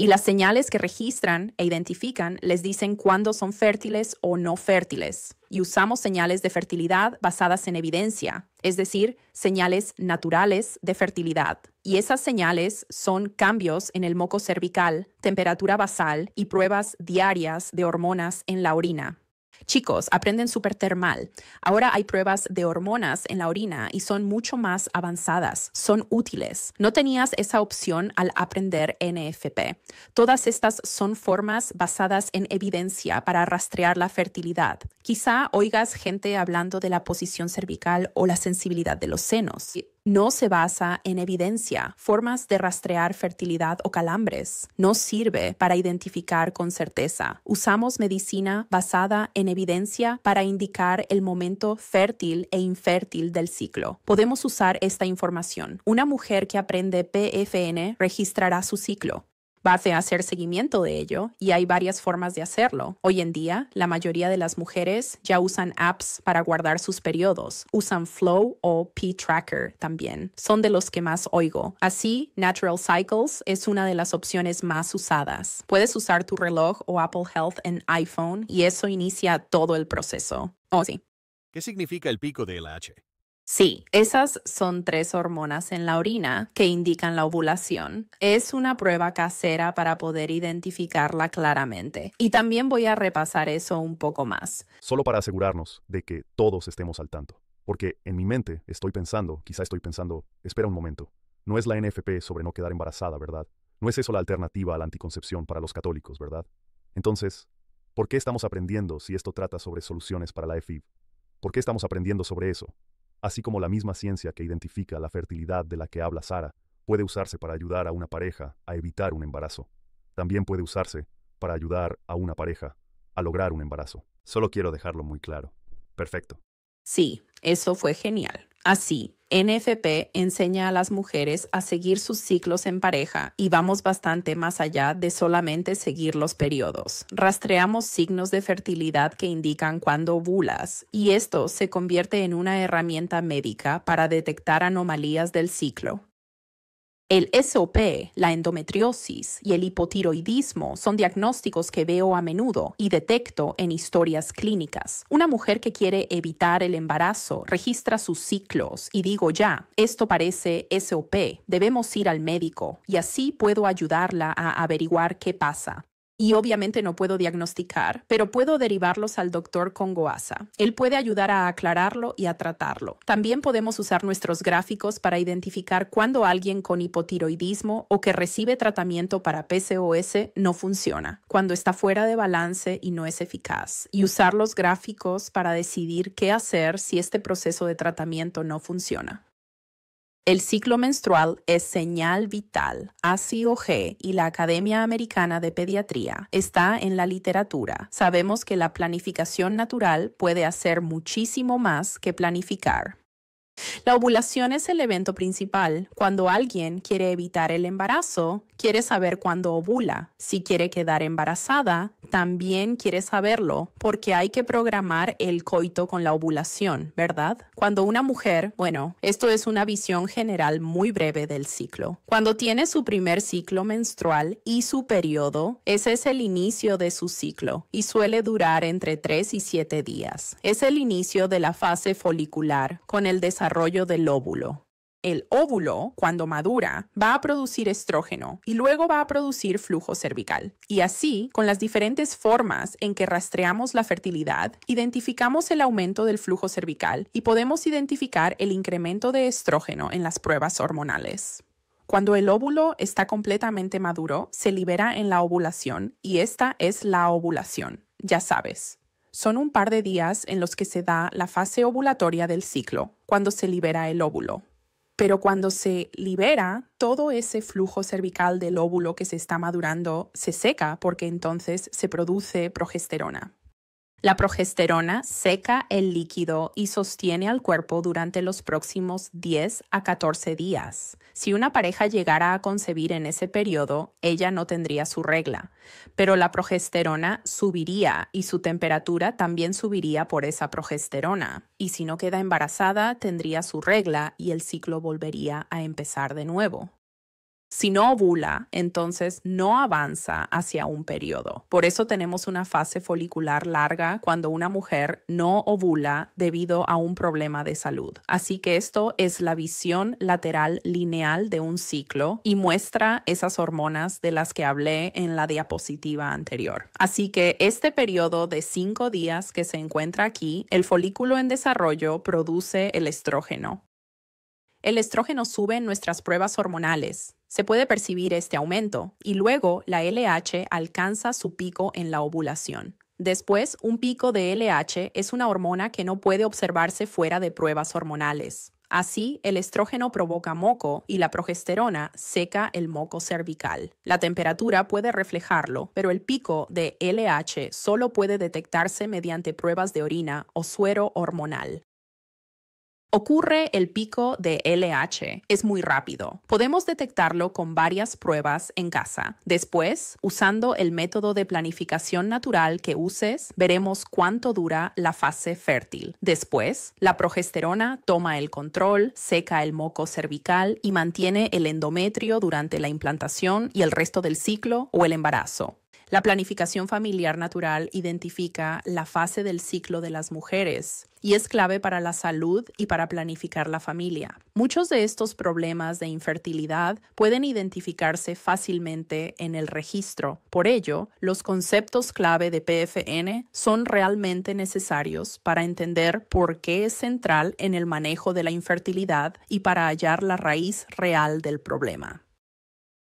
Y las señales que registran e identifican les dicen cuándo son fértiles o no fértiles. Y usamos señales de fertilidad basadas en evidencia, es decir, señales naturales de fertilidad. Y esas señales son cambios en el moco cervical, temperatura basal y pruebas diarias de hormonas en la orina. Chicos, aprenden Supertermal. Ahora hay pruebas de hormonas en la orina y son mucho más avanzadas. Son útiles. No tenías esa opción al aprender NFP. Todas estas son formas basadas en evidencia para rastrear la fertilidad. Quizá oigas gente hablando de la posición cervical o la sensibilidad de los senos. No se basa en evidencia, formas de rastrear fertilidad o calambres. No sirve para identificar con certeza. Usamos medicina basada en evidencia para indicar el momento fértil e infértil del ciclo. Podemos usar esta información. Una mujer que aprende PFN registrará su ciclo. Va a hacer seguimiento de ello y hay varias formas de hacerlo. Hoy en día, la mayoría de las mujeres ya usan apps para guardar sus periodos. Usan Flow o P-Tracker también. Son de los que más oigo. Así, Natural Cycles es una de las opciones más usadas. Puedes usar tu reloj o Apple Health en iPhone y eso inicia todo el proceso. Oh, sí. ¿Qué significa el pico de LH? Sí, esas son 3 hormonas en la orina que indican la ovulación. Es una prueba casera para poder identificarla claramente. Y también voy a repasar eso un poco más. Solo para asegurarnos de que todos estemos al tanto. Porque en mi mente quizá estoy pensando, espera un momento, no es la NFP sobre no quedar embarazada, ¿verdad? No es eso la alternativa a la anticoncepción para los católicos, ¿verdad? Entonces, ¿por qué estamos aprendiendo si esto trata sobre soluciones para la EFIB? ¿Por qué estamos aprendiendo sobre eso? Así como la misma ciencia que identifica la fertilidad de la que habla Sara puede usarse para ayudar a una pareja a evitar un embarazo, también puede usarse para ayudar a una pareja a lograr un embarazo. Solo quiero dejarlo muy claro. Perfecto. Sí, eso fue genial. Así, NFP enseña a las mujeres a seguir sus ciclos en pareja y vamos bastante más allá de solamente seguir los periodos. Rastreamos signos de fertilidad que indican cuándo ovulas y esto se convierte en una herramienta médica para detectar anomalías del ciclo. El SOP, la endometriosis y el hipotiroidismo son diagnósticos que veo a menudo y detecto en historias clínicas. Una mujer que quiere evitar el embarazo registra sus ciclos y digo ya, esto parece SOP, debemos ir al médico y así puedo ayudarla a averiguar qué pasa. Y obviamente no puedo diagnosticar, pero puedo derivarlos al doctor Congoasa. Él puede ayudar a aclararlo y a tratarlo. También podemos usar nuestros gráficos para identificar cuando alguien con hipotiroidismo o que recibe tratamiento para PCOS no funciona, cuando está fuera de balance y no es eficaz. Y usar los gráficos para decidir qué hacer si este proceso de tratamiento no funciona. El ciclo menstrual es señal vital. ACOG y la Academia Americana de Pediatría está en la literatura. Sabemos que la planificación natural puede hacer muchísimo más que planificar. La ovulación es el evento principal. Cuando alguien quiere evitar el embarazo, quiere saber cuándo ovula. Si quiere quedar embarazada, también quiere saberlo, porque hay que programar el coito con la ovulación, ¿verdad? Cuando una mujer, esto es una visión general muy breve del ciclo. Cuando tiene su primer ciclo menstrual y su periodo, ese es el inicio de su ciclo y suele durar entre 3 y 7 días. Es el inicio de la fase folicular con el desarrollo del óvulo. El óvulo, cuando madura, va a producir estrógeno y luego va a producir flujo cervical. Y así, con las diferentes formas en que rastreamos la fertilidad, identificamos el aumento del flujo cervical y podemos identificar el incremento de estrógeno en las pruebas hormonales. Cuando el óvulo está completamente maduro, se libera en la ovulación y esta es la ovulación, ya sabes. Son un par de días en los que se da la fase ovulatoria del ciclo, cuando se libera el óvulo. Pero cuando se libera, todo ese flujo cervical del óvulo que se está madurando se seca porque entonces se produce progesterona. La progesterona seca el líquido y sostiene al cuerpo durante los próximos 10 a 14 días. Si una pareja llegara a concebir en ese periodo, ella no tendría su regla, pero la progesterona subiría y su temperatura también subiría por esa progesterona. Y si no queda embarazada, tendría su regla y el ciclo volvería a empezar de nuevo. Si no ovula, entonces no avanza hacia un periodo. Por eso tenemos una fase folicular larga cuando una mujer no ovula debido a un problema de salud. Así que esto es la visión lateral lineal de un ciclo y muestra esas hormonas de las que hablé en la diapositiva anterior. Así que este periodo de 5 días que se encuentra aquí, el folículo en desarrollo produce el estrógeno. El estrógeno sube en nuestras pruebas hormonales. Se puede percibir este aumento y luego la LH alcanza su pico en la ovulación. Después, un pico de LH es una hormona que no puede observarse fuera de pruebas hormonales. Así, el estrógeno provoca moco y la progesterona seca el moco cervical. La temperatura puede reflejarlo, pero el pico de LH solo puede detectarse mediante pruebas de orina o suero hormonal. Ocurre el pico de LH. Es muy rápido. Podemos detectarlo con varias pruebas en casa. Después, usando el método de planificación natural que uses, veremos cuánto dura la fase fértil. Después, la progesterona toma el control, seca el moco cervical y mantiene el endometrio durante la implantación y el resto del ciclo o el embarazo. La planificación familiar natural identifica la fase del ciclo de las mujeres y es clave para la salud y para planificar la familia. Muchos de estos problemas de infertilidad pueden identificarse fácilmente en el registro. Por ello, los conceptos clave de PFN son realmente necesarios para entender por qué es central en el manejo de la infertilidad y para hallar la raíz real del problema.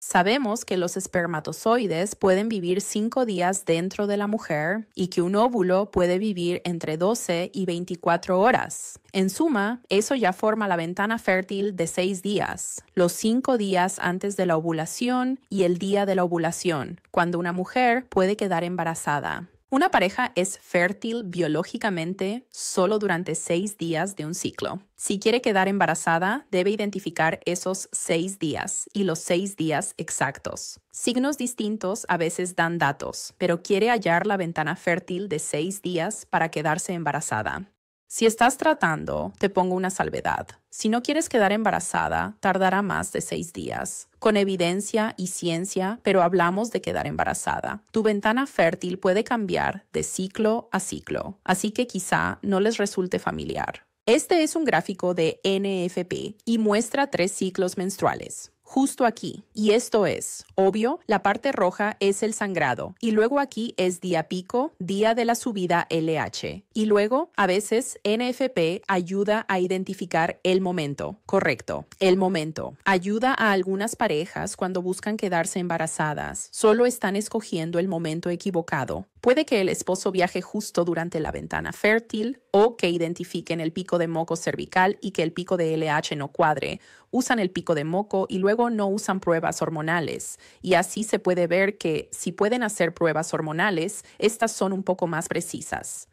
Sabemos que los espermatozoides pueden vivir 5 días dentro de la mujer y que un óvulo puede vivir entre 12 y 24 horas. En suma, eso ya forma la ventana fértil de 6 días, los 5 días antes de la ovulación y el día de la ovulación, cuando una mujer puede quedar embarazada. Una pareja es fértil biológicamente solo durante 6 días de un ciclo. Si quiere quedar embarazada, debe identificar esos 6 días y los 6 días exactos. Signos distintos a veces dan datos, pero quiere hallar la ventana fértil de 6 días para quedarse embarazada. Si estás tratando, te pongo una salvedad. Si no quieres quedar embarazada, tardará más de 6 días. Con evidencia y ciencia, pero hablamos de quedar embarazada. Tu ventana fértil puede cambiar de ciclo a ciclo, así que quizá no les resulte familiar. Este es un gráfico de NFP y muestra 3 ciclos menstruales. Justo aquí. Y esto es, obvio, la parte roja es el sangrado. Y luego aquí es día pico, día de la subida LH. Y luego, a veces, NFP ayuda a identificar el momento. Correcto, el momento. Ayuda a algunas parejas cuando buscan quedarse embarazadas. Solo están escogiendo el momento equivocado. Puede que el esposo viaje justo durante la ventana fértil o que identifiquen el pico de moco cervical y que el pico de LH no cuadre. Usan el pico de moco y luego no usan pruebas hormonales. Y así se puede ver que si pueden hacer pruebas hormonales, estas son un poco más precisas.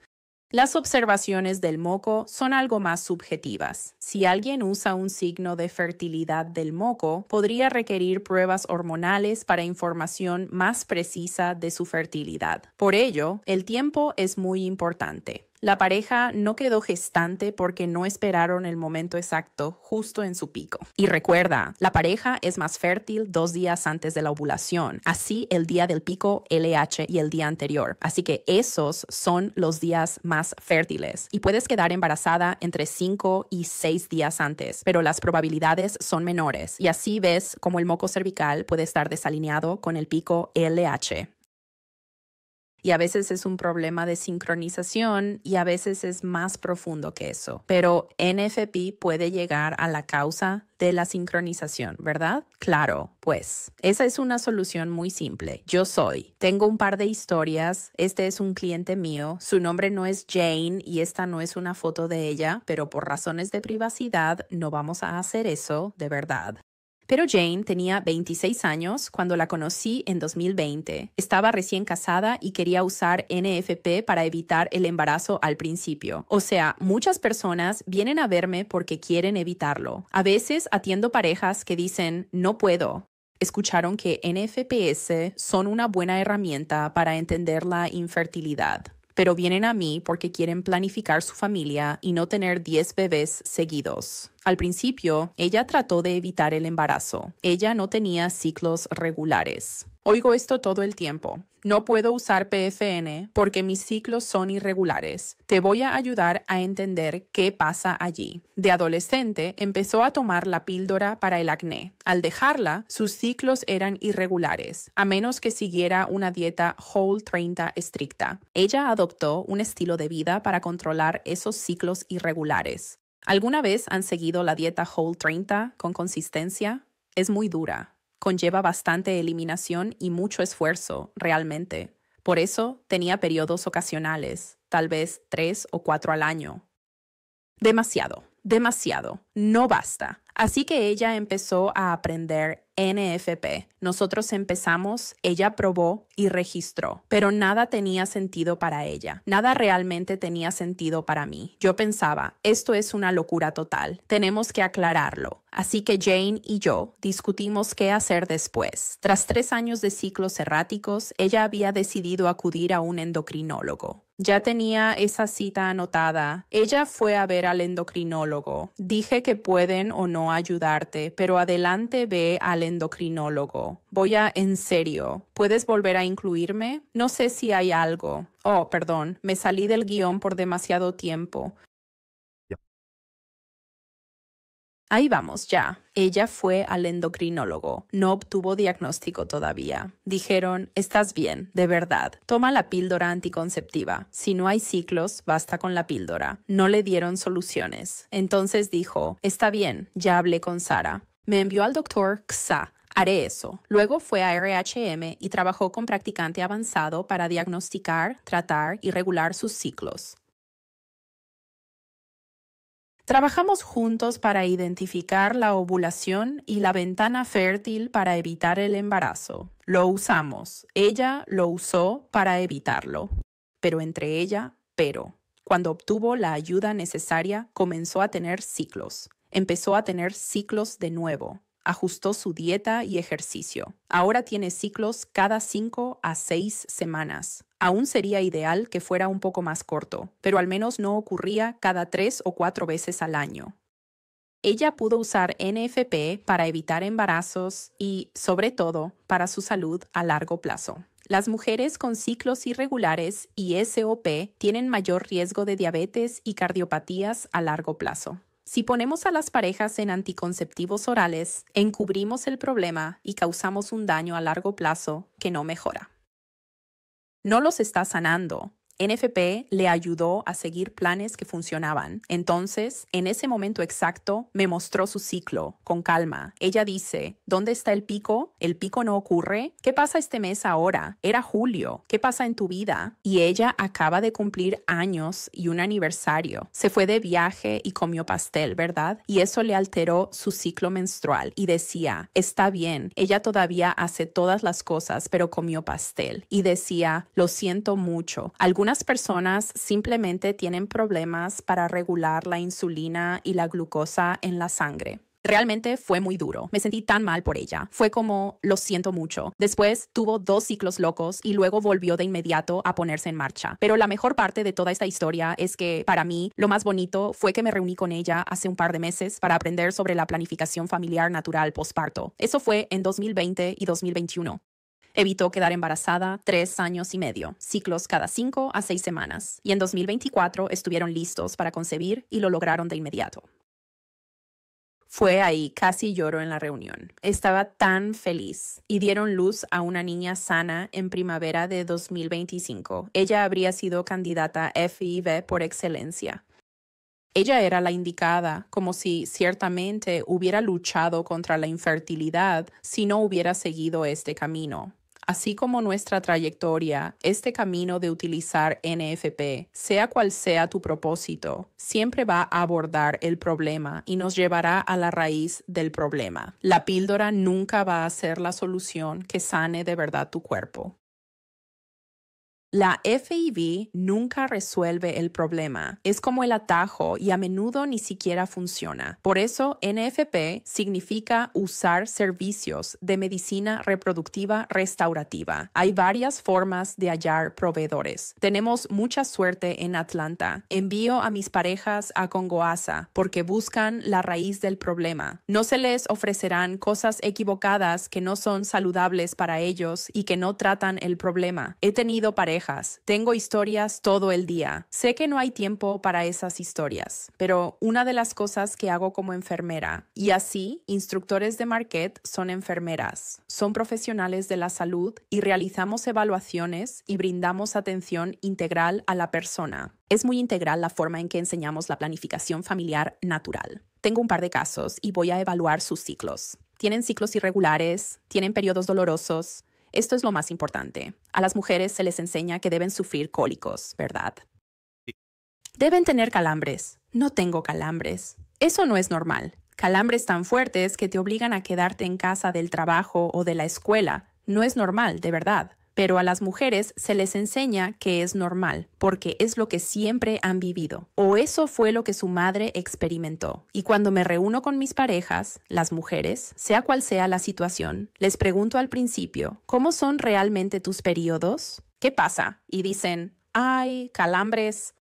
Las observaciones del moco son algo más subjetivas. Si alguien usa un signo de fertilidad del moco, podría requerir pruebas hormonales para información más precisa de su fertilidad. Por ello, el tiempo es muy importante. La pareja no quedó gestante porque no esperaron el momento exacto justo en su pico. Y recuerda, la pareja es más fértil 2 días antes de la ovulación, así el día del pico LH y el día anterior. Así que esos son los días más fértiles. Y puedes quedar embarazada entre 5 y 6 días antes, pero las probabilidades son menores. Y así ves cómo el moco cervical puede estar desalineado con el pico LH. Y a veces es un problema de sincronización y a veces es más profundo que eso. Pero NFP puede llegar a la causa de la sincronización, ¿verdad? Claro, pues esa es una solución muy simple. Tengo un par de historias. Este es un cliente mío. Su nombre no es Jane y esta no es una foto de ella, pero por razones de privacidad no vamos a hacer eso de verdad. Pero Jane tenía 26 años cuando la conocí en 2020. Estaba recién casada y quería usar NFP para evitar el embarazo al principio. O sea, muchas personas vienen a verme porque quieren evitarlo. A veces atiendo parejas que dicen, no puedo. Escucharon que NFPs son una buena herramienta para entender la infertilidad. pero vienen a mí porque quieren planificar su familia y no tener 10 bebés seguidos. Al principio, ella trató de evitar el embarazo. Ella no tenía ciclos regulares. Oigo esto todo el tiempo. No puedo usar PFN porque mis ciclos son irregulares. Te voy a ayudar a entender qué pasa allí. De adolescente, empezó a tomar la píldora para el acné. Al dejarla, sus ciclos eran irregulares, a menos que siguiera una dieta Whole30 estricta. Ella adoptó un estilo de vida para controlar esos ciclos irregulares. ¿Alguna vez han seguido la dieta Whole30 con consistencia? Es muy dura. Conlleva bastante eliminación y mucho esfuerzo, realmente. Por eso tenía periodos ocasionales, tal vez 3 o 4 al año. Demasiado. No basta. Así que ella empezó a aprender NFP. Nosotros empezamos, ella probó y registró, pero nada tenía sentido para ella. Nada realmente tenía sentido para mí. Yo pensaba, esto es una locura total. Tenemos que aclararlo. Así que Jane y yo discutimos qué hacer después. Tras 3 años de ciclos erráticos, ella había decidido acudir a un endocrinólogo. Ya tenía esa cita anotada. Ella fue a ver al endocrinólogo. Dije que pueden o no ayudarte, pero adelante ve al endocrinólogo. En serio, ¿puedes volver a incluirme? No sé si hay algo. Oh, perdón, me salí del guión por demasiado tiempo. Ahí vamos, ya. Ella fue al endocrinólogo. No obtuvo diagnóstico todavía. Dijeron, estás bien, de verdad. Toma la píldora anticonceptiva. Si no hay ciclos, basta con la píldora. No le dieron soluciones. Entonces dijo, está bien, ya hablé con Sara. Me envió al doctor Xa. Haré eso. Luego fue a RHM y trabajó con practicante avanzado para diagnosticar, tratar y regular sus ciclos. Trabajamos juntos para identificar la ovulación y la ventana fértil para evitar el embarazo. Lo usamos. Ella lo usó para evitarlo. Cuando obtuvo la ayuda necesaria, comenzó a tener ciclos. Empezó a tener ciclos de nuevo. Ajustó su dieta y ejercicio. Ahora tiene ciclos cada 5 a 6 semanas. Aún sería ideal que fuera un poco más corto, pero al menos no ocurría cada 3 o 4 veces al año. Ella pudo usar NFP para evitar embarazos y, sobre todo, para su salud a largo plazo. Las mujeres con ciclos irregulares y SOP tienen mayor riesgo de diabetes y cardiopatías a largo plazo. Si ponemos a las parejas en anticonceptivos orales, encubrimos el problema y causamos un daño a largo plazo que no mejora. No los está sanando. NFP le ayudó a seguir planes que funcionaban. Entonces, en ese momento exacto, me mostró su ciclo, con calma. Ella dice, ¿dónde está el pico? ¿El pico no ocurre? ¿Qué pasa este mes ahora? Era julio. ¿Qué pasa en tu vida? Y ella acaba de cumplir años y un aniversario. Se fue de viaje y comió pastel, ¿verdad? Y eso le alteró su ciclo menstrual. Y decía, está bien, ella todavía hace todas las cosas, pero comió pastel. Y decía, lo siento mucho. Algunas personas simplemente tienen problemas para regular la insulina y la glucosa en la sangre. Realmente fue muy duro. Me sentí tan mal por ella. Fue como, lo siento mucho. Después tuvo 2 ciclos locos y luego volvió de inmediato a ponerse en marcha. Pero la mejor parte de toda esta historia es que, para mí, lo más bonito fue que me reuní con ella hace un par de meses para aprender sobre la planificación familiar natural posparto. Eso fue en 2020 y 2021. Evitó quedar embarazada 3 años y medio, ciclos cada 5 a 6 semanas. Y en 2024 estuvieron listos para concebir y lo lograron de inmediato. Fue ahí, casi lloró en la reunión. Estaba tan feliz. Y dieron luz a una niña sana en primavera de 2025. Ella habría sido candidata FIV por excelencia. Ella era la indicada, como si ciertamente hubiera luchado contra la infertilidad si no hubiera seguido este camino. Así como nuestra trayectoria, este camino de utilizar NFP, sea cual sea tu propósito, siempre va a abordar el problema y nos llevará a la raíz del problema. La píldora nunca va a ser la solución que sane de verdad tu cuerpo. La FIV nunca resuelve el problema. Es como el atajo y a menudo ni siquiera funciona. Por eso, NFP significa usar servicios de medicina reproductiva restaurativa. Hay varias formas de hallar proveedores. Tenemos mucha suerte en Atlanta. Envío a mis parejas a Congoasa porque buscan la raíz del problema. No se les ofrecerán cosas equivocadas que no son saludables para ellos y que no tratan el problema. He tenido parejas. Tengo historias todo el día. Sé que no hay tiempo para esas historias, pero una de las cosas que hago como enfermera, y así, instructores de Marquette son enfermeras, son profesionales de la salud y realizamos evaluaciones y brindamos atención integral a la persona. Es muy integral la forma en que enseñamos la planificación familiar natural. Tengo un par de casos y voy a evaluar sus ciclos. ¿Tienen ciclos irregulares? ¿Tienen periodos dolorosos? Esto es lo más importante. A las mujeres se les enseña que deben sufrir cólicos, ¿verdad? Deben tener calambres. No tengo calambres. Eso no es normal. Calambres tan fuertes que te obligan a quedarte en casa del trabajo o de la escuela. No es normal, de verdad. Pero a las mujeres se les enseña que es normal, porque es lo que siempre han vivido. O eso fue lo que su madre experimentó. Y cuando me reúno con mis parejas, las mujeres, sea cual sea la situación, les pregunto al principio, ¿cómo son realmente tus periodos? ¿Qué pasa? Y dicen, ay, calambres.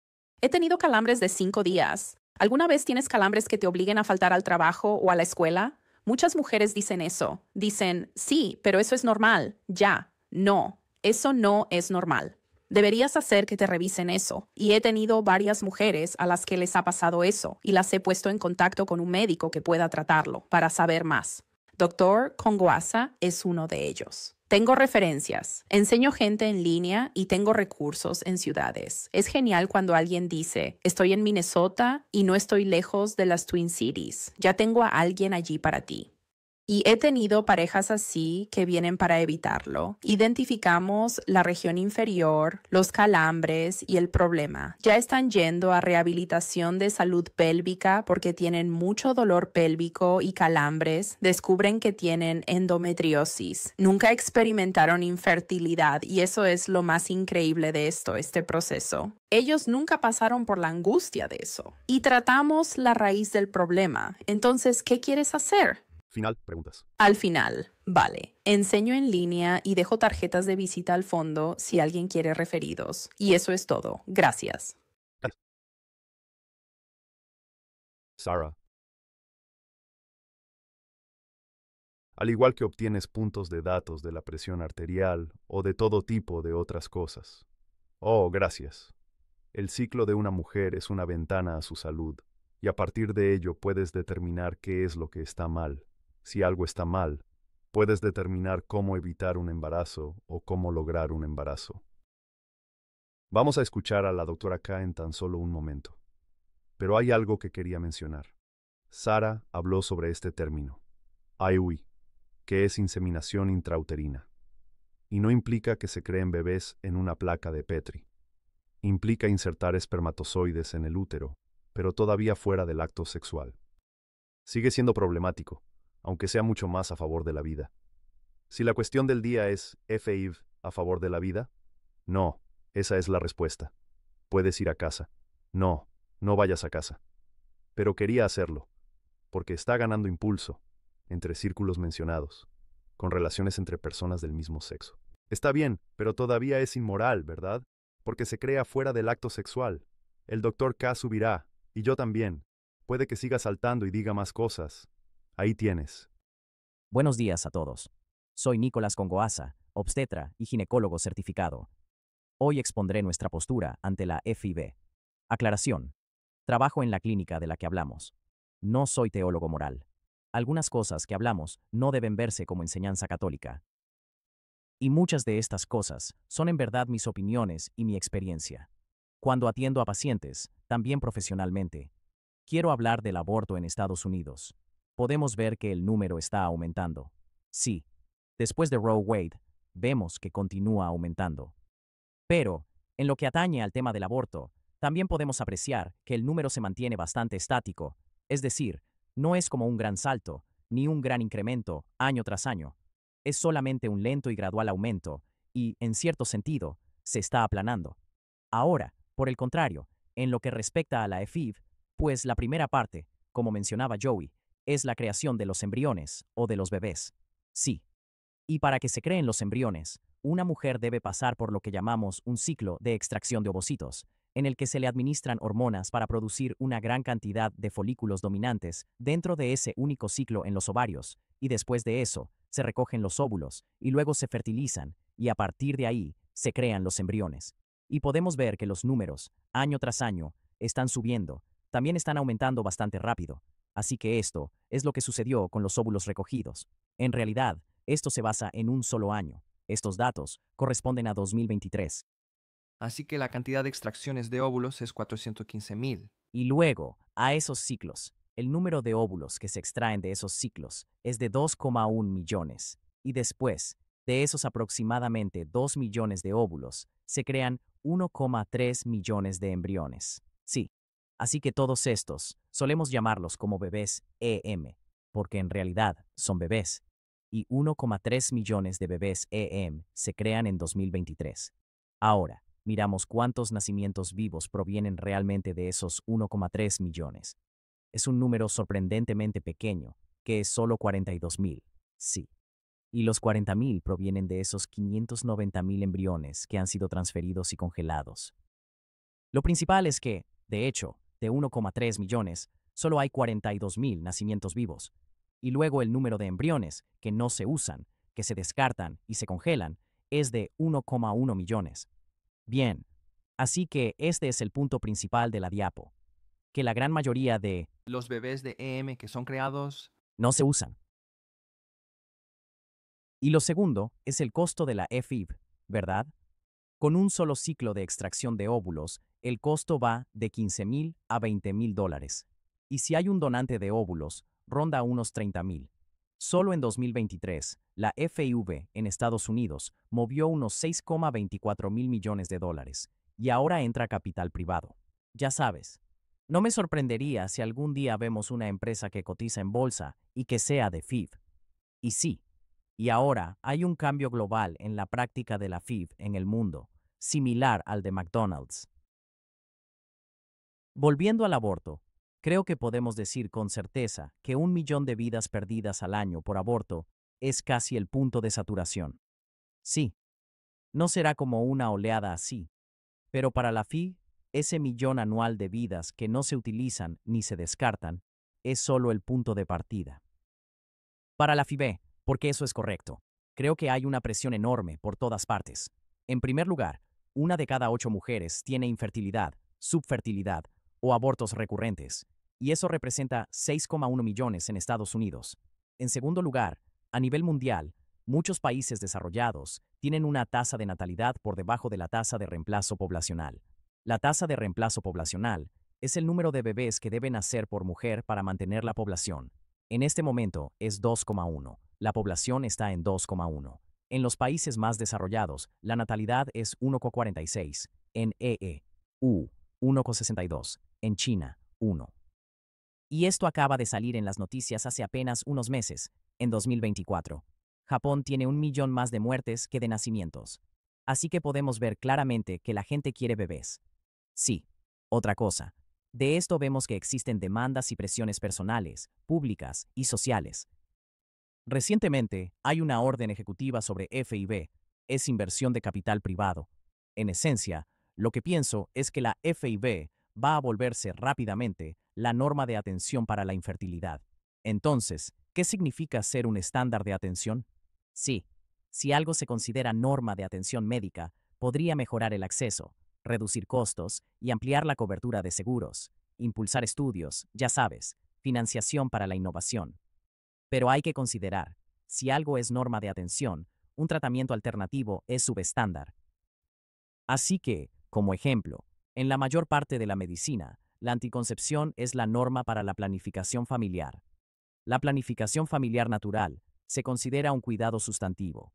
He tenido calambres de 5 días. ¿Alguna vez tienes calambres que te obliguen a faltar al trabajo o a la escuela? Muchas mujeres dicen eso. Dicen, sí, pero eso es normal. Ya. No. Eso no es normal. Deberías hacer que te revisen eso. Y he tenido varias mujeres a las que les ha pasado eso y las he puesto en contacto con un médico que pueda tratarlo para saber más. Dr. Congoasa es uno de ellos. Tengo referencias, enseño gente en línea y tengo recursos en ciudades. Es genial cuando alguien dice, estoy en Minnesota y no estoy lejos de las Twin Cities. Ya tengo a alguien allí para ti. Y he tenido parejas así que vienen para evitarlo. Identificamos la región inferior, los calambres y el problema. Ya están yendo a rehabilitación de salud pélvica porque tienen mucho dolor pélvico y calambres. Descubren que tienen endometriosis. Nunca experimentaron infertilidad y eso es lo más increíble de este proceso. Ellos nunca pasaron por la angustia de eso. Y tratamos la raíz del problema. Entonces, ¿qué quieres hacer? Final, preguntas. Al final, vale. Enseño en línea y dejo tarjetas de visita al fondo si alguien quiere referidos. Y eso es todo. Gracias. Sarah. Al igual que obtienes puntos de datos de la presión arterial o de todo tipo de otras cosas. Oh, gracias. El ciclo de una mujer es una ventana a su salud, y a partir de ello puedes determinar qué es lo que está mal. Si algo está mal, puedes determinar cómo evitar un embarazo o cómo lograr un embarazo. Vamos a escuchar a la doctora K en tan solo un momento. Pero hay algo que quería mencionar. Sara habló sobre este término, IUI, que es inseminación intrauterina. Y no implica que se creen bebés en una placa de Petri. Implica insertar espermatozoides en el útero, pero todavía fuera del acto sexual. Sigue siendo problemático, aunque sea mucho más a favor de la vida. Si la cuestión del día es FIV a favor de la vida, no, esa es la respuesta. Puedes ir a casa. No, no vayas a casa. Pero quería hacerlo, porque está ganando impulso, entre círculos mencionados, con relaciones entre personas del mismo sexo. Está bien, pero todavía es inmoral, ¿verdad? Porque se crea fuera del acto sexual. El doctor K subirá, y yo también. Puede que siga saltando y diga más cosas. Ahí tienes. Buenos días a todos. Soy Nicolás Congoasa, obstetra y ginecólogo certificado. Hoy expondré nuestra postura ante la FIV. Aclaración. Trabajo en la clínica de la que hablamos. No soy teólogo moral. Algunas cosas que hablamos no deben verse como enseñanza católica. Y muchas de estas cosas son en verdad mis opiniones y mi experiencia. Cuando atiendo a pacientes, también profesionalmente, quiero hablar del aborto en Estados Unidos. Podemos ver que el número está aumentando. Sí, después de Roe Wade, vemos que continúa aumentando. Pero, en lo que atañe al tema del aborto, también podemos apreciar que el número se mantiene bastante estático, es decir, no es como un gran salto, ni un gran incremento, año tras año. Es solamente un lento y gradual aumento, y, en cierto sentido, se está aplanando. Ahora, por el contrario, en lo que respecta a la FIV, pues la primera parte, como mencionaba Joey, es la creación de los embriones o de los bebés. Sí. Y para que se creen los embriones, una mujer debe pasar por lo que llamamos un ciclo de extracción de ovocitos, en el que se le administran hormonas para producir una gran cantidad de folículos dominantes dentro de ese único ciclo en los ovarios, y después de eso, se recogen los óvulos y luego se fertilizan, y a partir de ahí, se crean los embriones. Y podemos ver que los números, año tras año, están subiendo, también están aumentando bastante rápido. Así que esto es lo que sucedió con los óvulos recogidos. En realidad, esto se basa en un solo año. Estos datos corresponden a 2023. Así que la cantidad de extracciones de óvulos es 415,000. Y luego, a esos ciclos, el número de óvulos que se extraen de esos ciclos es de 2,1 millones. Y después, de esos aproximadamente 2 millones de óvulos, se crean 1,3 millones de embriones. Sí. Así que todos estos, solemos llamarlos como bebés EM, porque en realidad son bebés. Y 1,3 millones de bebés EM se crean en 2023. Ahora, miramos cuántos nacimientos vivos provienen realmente de esos 1,3 millones. Es un número sorprendentemente pequeño, que es solo 42,000. Sí. Y los 40,000 provienen de esos 590,000 embriones que han sido transferidos y congelados. Lo principal es que, de hecho, de 1,3 millones, solo hay 42,000 nacimientos vivos. Y luego el número de embriones que no se usan, que se descartan y se congelan, es de 1,1 millones. Bien, así que este es el punto principal de la diapo, que la gran mayoría de Los bebés de EM que son creados no se usan. Y lo segundo es el costo de la FIV, ¿verdad? Con un solo ciclo de extracción de óvulos, el costo va de 15,000 a 20,000 dólares. Y si hay un donante de óvulos, ronda unos 30,000. Solo en 2023, la FIV en Estados Unidos movió unos 6,24 mil millones de dólares, y ahora entra capital privado. Ya sabes, no me sorprendería si algún día vemos una empresa que cotiza en bolsa y que sea de FIV. Y sí, y ahora hay un cambio global en la práctica de la FIV en el mundo, similar al de McDonald's. Volviendo al aborto, creo que podemos decir con certeza que 1 millón de vidas perdidas al año por aborto es casi el punto de saturación. Sí, no será como una oleada así, pero para la FIV, ese millón anual de vidas que no se utilizan ni se descartan es solo el punto de partida. Para la FIV, porque eso es correcto, creo que hay una presión enorme por todas partes. En primer lugar, 1 de cada 8 mujeres tiene infertilidad, subfertilidad o abortos recurrentes, y eso representa 6,1 millones en Estados Unidos. En segundo lugar, a nivel mundial, muchos países desarrollados tienen una tasa de natalidad por debajo de la tasa de reemplazo poblacional. La tasa de reemplazo poblacional es el número de bebés que deben nacer por mujer para mantener la población. En este momento es 2,1. La población está en 2,1. En los países más desarrollados, la natalidad es 1,46. En EU, 1,62. En China, 1. Y esto acaba de salir en las noticias hace apenas unos meses, en 2024. Japón tiene 1 millón más de muertes que de nacimientos. Así que podemos ver claramente que la gente quiere bebés. Sí. Otra cosa. De esto vemos que existen demandas y presiones personales, públicas y sociales. Recientemente, hay una orden ejecutiva sobre FIV, es inversión de capital privado. En esencia, lo que pienso es que la FIV va a volverse rápidamente la norma de atención para la infertilidad. Entonces, ¿qué significa ser un estándar de atención? Sí, si algo se considera norma de atención médica, podría mejorar el acceso, reducir costos y ampliar la cobertura de seguros, impulsar estudios, ya sabes, financiación para la innovación. Pero hay que considerar, si algo es norma de atención, un tratamiento alternativo es subestándar. Así que, como ejemplo, en la mayor parte de la medicina, la anticoncepción es la norma para la planificación familiar. La planificación familiar natural se considera un cuidado sustantivo.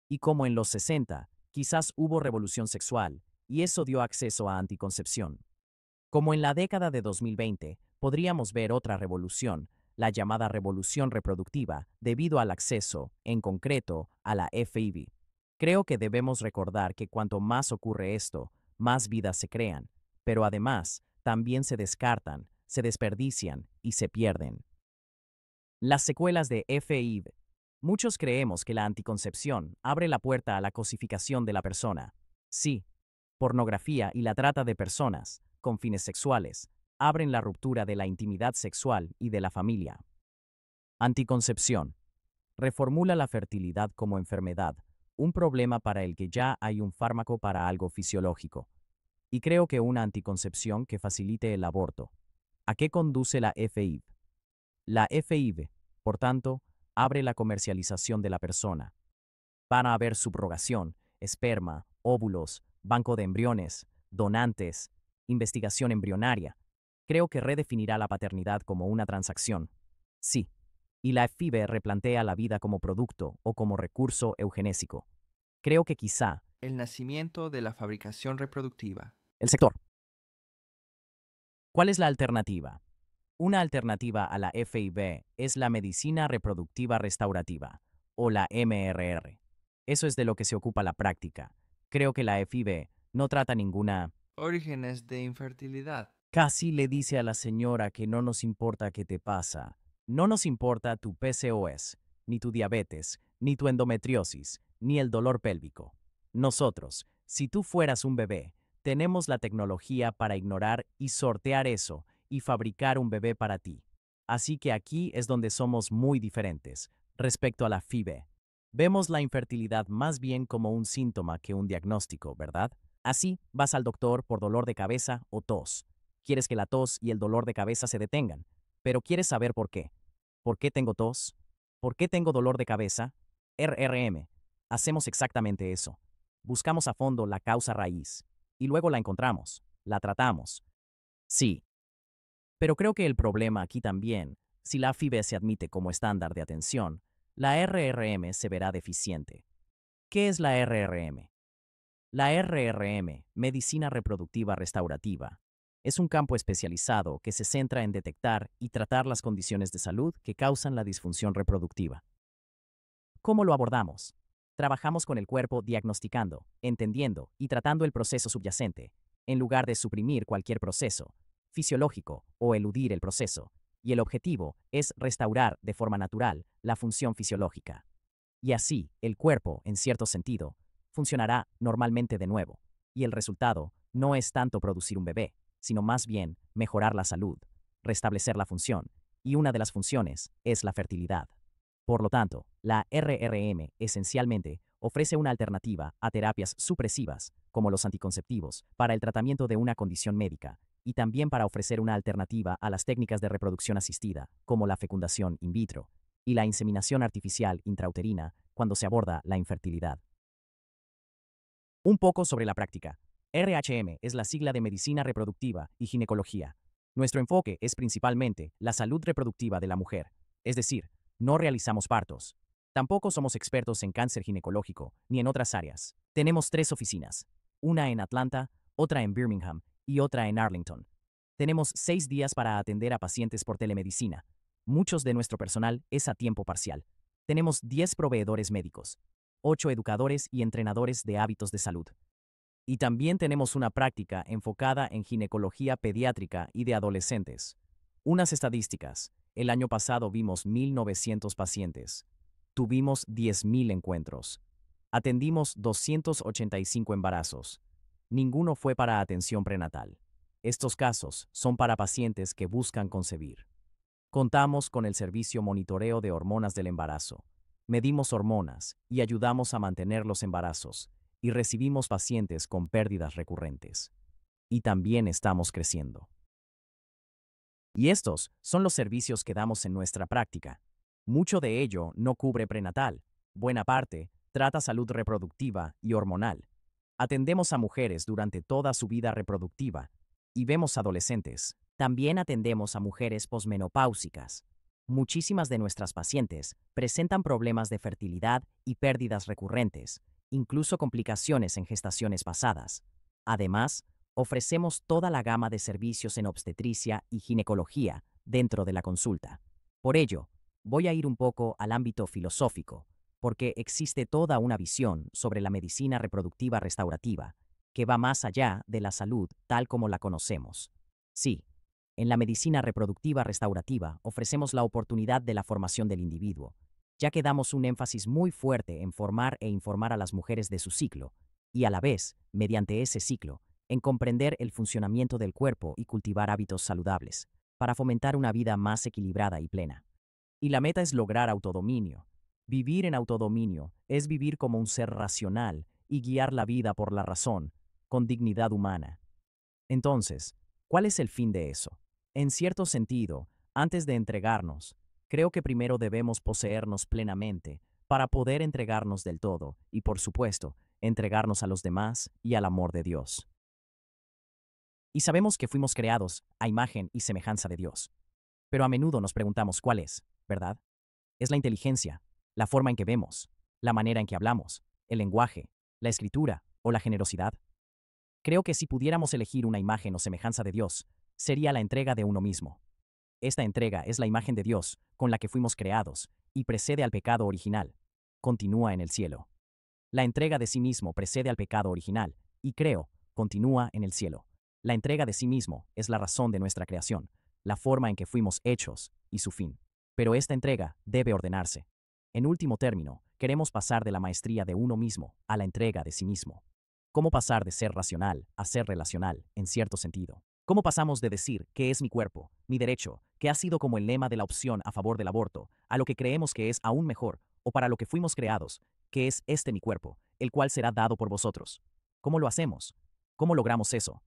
Y como en los 60, quizás hubo revolución sexual, y eso dio acceso a anticoncepción. Como en la década de 2020, podríamos ver otra revolución, la llamada revolución reproductiva, debido al acceso, en concreto, a la FIV. Creo que debemos recordar que cuanto más ocurre esto, más vidas se crean, pero además también se descartan, se desperdician y se pierden. Las secuelas de FIV. Muchos creemos que la anticoncepción abre la puerta a la cosificación de la persona. Sí, pornografía y la trata de personas, con fines sexuales, abren la ruptura de la intimidad sexual y de la familia. Anticoncepción. Reformula la fertilidad como enfermedad, un problema para el que ya hay un fármaco para algo fisiológico. Y creo que una anticoncepción que facilite el aborto. ¿A qué conduce la FIV? La FIV, por tanto, abre la comercialización de la persona. Van a haber subrogación, esperma, óvulos, banco de embriones, donantes, investigación embrionaria. Creo que redefinirá la paternidad como una transacción. Sí. Y la FIV replantea la vida como producto o como recurso eugenésico. Creo que quizá El nacimiento de la fabricación reproductiva. el sector. ¿Cuál es la alternativa? Una alternativa a la FIV es la medicina reproductiva restaurativa, o la MRR. Eso es de lo que se ocupa la práctica. Creo que la FIV no trata ninguna... Orígenes de infertilidad. Casi le dice a la señora que no nos importa qué te pasa. No nos importa tu PCOS, ni tu diabetes, ni tu endometriosis, ni el dolor pélvico. Nosotros, si tú fueras un bebé, tenemos la tecnología para ignorar y sortear eso y fabricar un bebé para ti. Así que aquí es donde somos muy diferentes respecto a la FIV. Vemos la infertilidad más bien como un síntoma que un diagnóstico, ¿verdad? Así, vas al doctor por dolor de cabeza o tos. Quieres que la tos y el dolor de cabeza se detengan, pero quieres saber por qué. ¿Por qué tengo tos? ¿Por qué tengo dolor de cabeza? RRM. Hacemos exactamente eso. Buscamos a fondo la causa raíz y luego la encontramos, la tratamos. Sí. Pero creo que el problema aquí también, si la FIV se admite como estándar de atención, la RRM se verá deficiente. ¿Qué es la RRM? La RRM, Medicina Reproductiva Restaurativa, es un campo especializado que se centra en detectar y tratar las condiciones de salud que causan la disfunción reproductiva. ¿Cómo lo abordamos? Trabajamos con el cuerpo diagnosticando, entendiendo y tratando el proceso subyacente, en lugar de suprimir cualquier proceso fisiológico o eludir el proceso, y el objetivo es restaurar de forma natural la función fisiológica. Y así, el cuerpo, en cierto sentido, funcionará normalmente de nuevo, y el resultado no es tanto producir un bebé, sino más bien mejorar la salud, restablecer la función, y una de las funciones es la fertilidad. Por lo tanto, la RRM esencialmente ofrece una alternativa a terapias supresivas, como los anticonceptivos, para el tratamiento de una condición médica, y también para ofrecer una alternativa a las técnicas de reproducción asistida, como la fecundación in vitro, y la inseminación artificial intrauterina cuando se aborda la infertilidad. Un poco sobre la práctica. RHM es la sigla de Medicina Reproductiva y Ginecología. Nuestro enfoque es principalmente la salud reproductiva de la mujer, es decir, no realizamos partos. Tampoco somos expertos en cáncer ginecológico ni en otras áreas. Tenemos 3 oficinas, una en Atlanta, otra en Birmingham y otra en Arlington. Tenemos 6 días para atender a pacientes por telemedicina. Muchos de nuestro personal es a tiempo parcial. Tenemos 10 proveedores médicos, 8 educadores y entrenadores de hábitos de salud. Y también tenemos una práctica enfocada en ginecología pediátrica y de adolescentes. Unas estadísticas. El año pasado vimos 1.900 pacientes. Tuvimos 10.000 encuentros. Atendimos 285 embarazos. Ninguno fue para atención prenatal. Estos casos son para pacientes que buscan concebir. Contamos con el servicio monitoreo de hormonas del embarazo. Medimos hormonas y ayudamos a mantener los embarazos, y recibimos pacientes con pérdidas recurrentes. Y también estamos creciendo. Y estos son los servicios que damos en nuestra práctica. Mucho de ello no cubre prenatal. Buena parte trata salud reproductiva y hormonal. Atendemos a mujeres durante toda su vida reproductiva y vemos adolescentes. También atendemos a mujeres posmenopáusicas. Muchísimas de nuestras pacientes presentan problemas de fertilidad y pérdidas recurrentes, incluso complicaciones en gestaciones pasadas. Además, ofrecemos toda la gama de servicios en obstetricia y ginecología dentro de la consulta. Por ello, voy a ir un poco al ámbito filosófico. porque existe toda una visión sobre la medicina reproductiva restaurativa que va más allá de la salud tal como la conocemos. Sí, en la medicina reproductiva restaurativa ofrecemos la oportunidad de la formación del individuo, ya que damos un énfasis muy fuerte en formar e informar a las mujeres de su ciclo, y a la vez, mediante ese ciclo, en comprender el funcionamiento del cuerpo y cultivar hábitos saludables, para fomentar una vida más equilibrada y plena. Y la meta es lograr autodominio. Vivir en autodominio es vivir como un ser racional y guiar la vida por la razón, con dignidad humana. Entonces, ¿cuál es el fin de eso? En cierto sentido, antes de entregarnos, creo que primero debemos poseernos plenamente para poder entregarnos del todo y, por supuesto, entregarnos a los demás y al amor de Dios. Y sabemos que fuimos creados a imagen y semejanza de Dios. Pero a menudo nos preguntamos cuál es, ¿verdad? ¿Es la inteligencia, la forma en que vemos, la manera en que hablamos, el lenguaje, la escritura o la generosidad? Creo que si pudiéramos elegir una imagen o semejanza de Dios, sería la entrega de uno mismo. Esta entrega es la imagen de Dios con la que fuimos creados y precede al pecado original. Continúa en el cielo. La entrega de sí mismo precede al pecado original y creo, continúa en el cielo. La entrega de sí mismo es la razón de nuestra creación, la forma en que fuimos hechos y su fin. Pero esta entrega debe ordenarse. En último término, queremos pasar de la maestría de uno mismo a la entrega de sí mismo. ¿Cómo pasar de ser racional a ser relacional, en cierto sentido? ¿Cómo pasamos de decir que es mi cuerpo, mi derecho, que ha sido como el lema de la opción a favor del aborto, a lo que creemos que es aún mejor, o para lo que fuimos creados, que es este mi cuerpo, el cual será dado por vosotros? ¿Cómo lo hacemos? ¿Cómo logramos eso?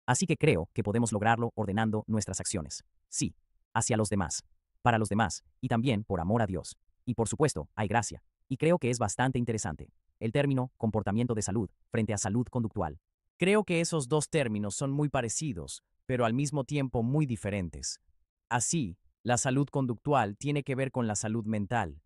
Así que creo que podemos lograrlo ordenando nuestras acciones. Sí, hacia los demás, para los demás, y también por amor a Dios. Y por supuesto, hay gracia. Y creo que es bastante interesante. El término comportamiento de salud frente a salud conductual. Creo que esos dos términos son muy parecidos, pero al mismo tiempo muy diferentes. Así, la salud conductual tiene que ver con la salud mental.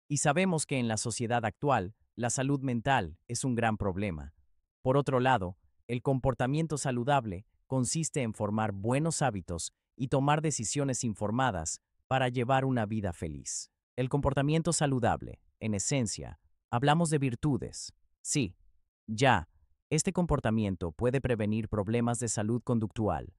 Y sabemos que en la sociedad actual, la salud mental es un gran problema. Por otro lado, el comportamiento saludable consiste en formar buenos hábitos y tomar decisiones informadas para llevar una vida feliz. El comportamiento saludable, en esencia, hablamos de virtudes. Sí, ya, este comportamiento puede prevenir problemas de salud conductual.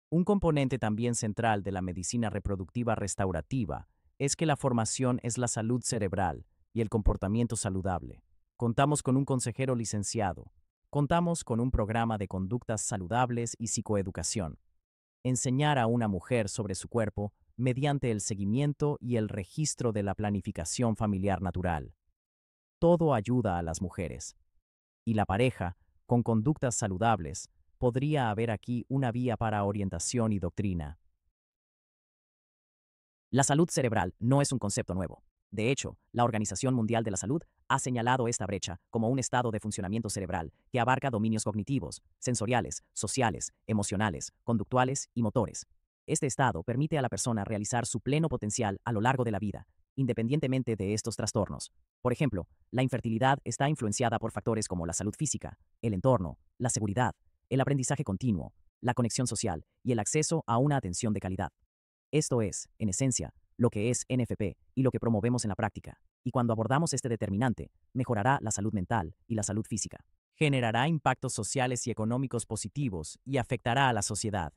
Un componente también central de la medicina reproductiva restaurativa es que la formación es la salud cerebral y el comportamiento saludable. Contamos con un consejero licenciado. Contamos con un programa de conductas saludables y psicoeducación. Enseñar a una mujer sobre su cuerpo mediante el seguimiento y el registro de la planificación familiar natural. Todo ayuda a las mujeres. Y la pareja, con conductas saludables, podría haber aquí una vía para orientación y doctrina. La salud cerebral no es un concepto nuevo. De hecho, la Organización Mundial de la Salud ha señalado esta brecha como un estado de funcionamiento cerebral que abarca dominios cognitivos, sensoriales, sociales, emocionales, conductuales y motores. Este estado permite a la persona realizar su pleno potencial a lo largo de la vida, independientemente de estos trastornos. Por ejemplo, la infertilidad está influenciada por factores como la salud física, el entorno, la seguridad, el aprendizaje continuo, la conexión social y el acceso a una atención de calidad. Esto es, en esencia, lo que es NFP y lo que promovemos en la práctica. Y cuando abordamos este determinante, mejorará la salud mental y la salud física. Generará impactos sociales y económicos positivos y afectará a la sociedad.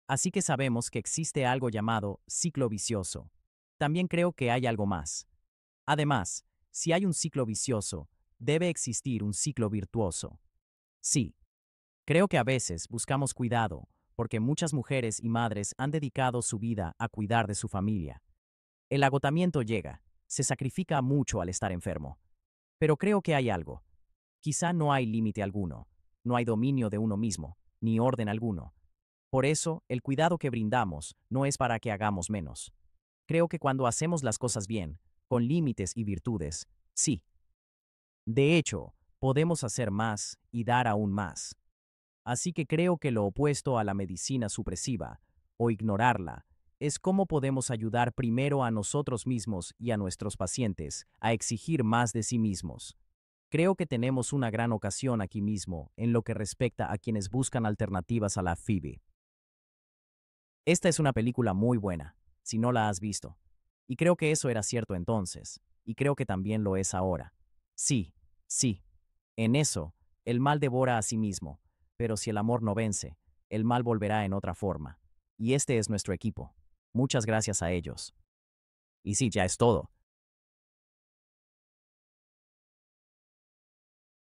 Así que sabemos que existe algo llamado ciclo vicioso. También creo que hay algo más. Además, si hay un ciclo vicioso, debe existir un ciclo virtuoso. Sí. Creo que a veces buscamos cuidado, porque muchas mujeres y madres han dedicado su vida a cuidar de su familia. El agotamiento llega, se sacrifica mucho al estar enfermo. Pero creo que hay algo. Quizá no hay límite alguno, no hay dominio de uno mismo, ni orden alguno. Por eso, el cuidado que brindamos no es para que hagamos menos. Creo que cuando hacemos las cosas bien, con límites y virtudes, sí. De hecho, podemos hacer más y dar aún más. Así que creo que lo opuesto a la medicina supresiva, o ignorarla, es cómo podemos ayudar primero a nosotros mismos y a nuestros pacientes a exigir más de sí mismos. Creo que tenemos una gran ocasión aquí mismo en lo que respecta a quienes buscan alternativas a la FIBI. Esta es una película muy buena, si no la has visto. Y creo que eso era cierto entonces, y creo que también lo es ahora. Sí, sí. En eso, el mal devora a sí mismo, pero si el amor no vence, el mal volverá en otra forma. Y este es nuestro equipo. Muchas gracias a ellos. Y sí, ya es todo.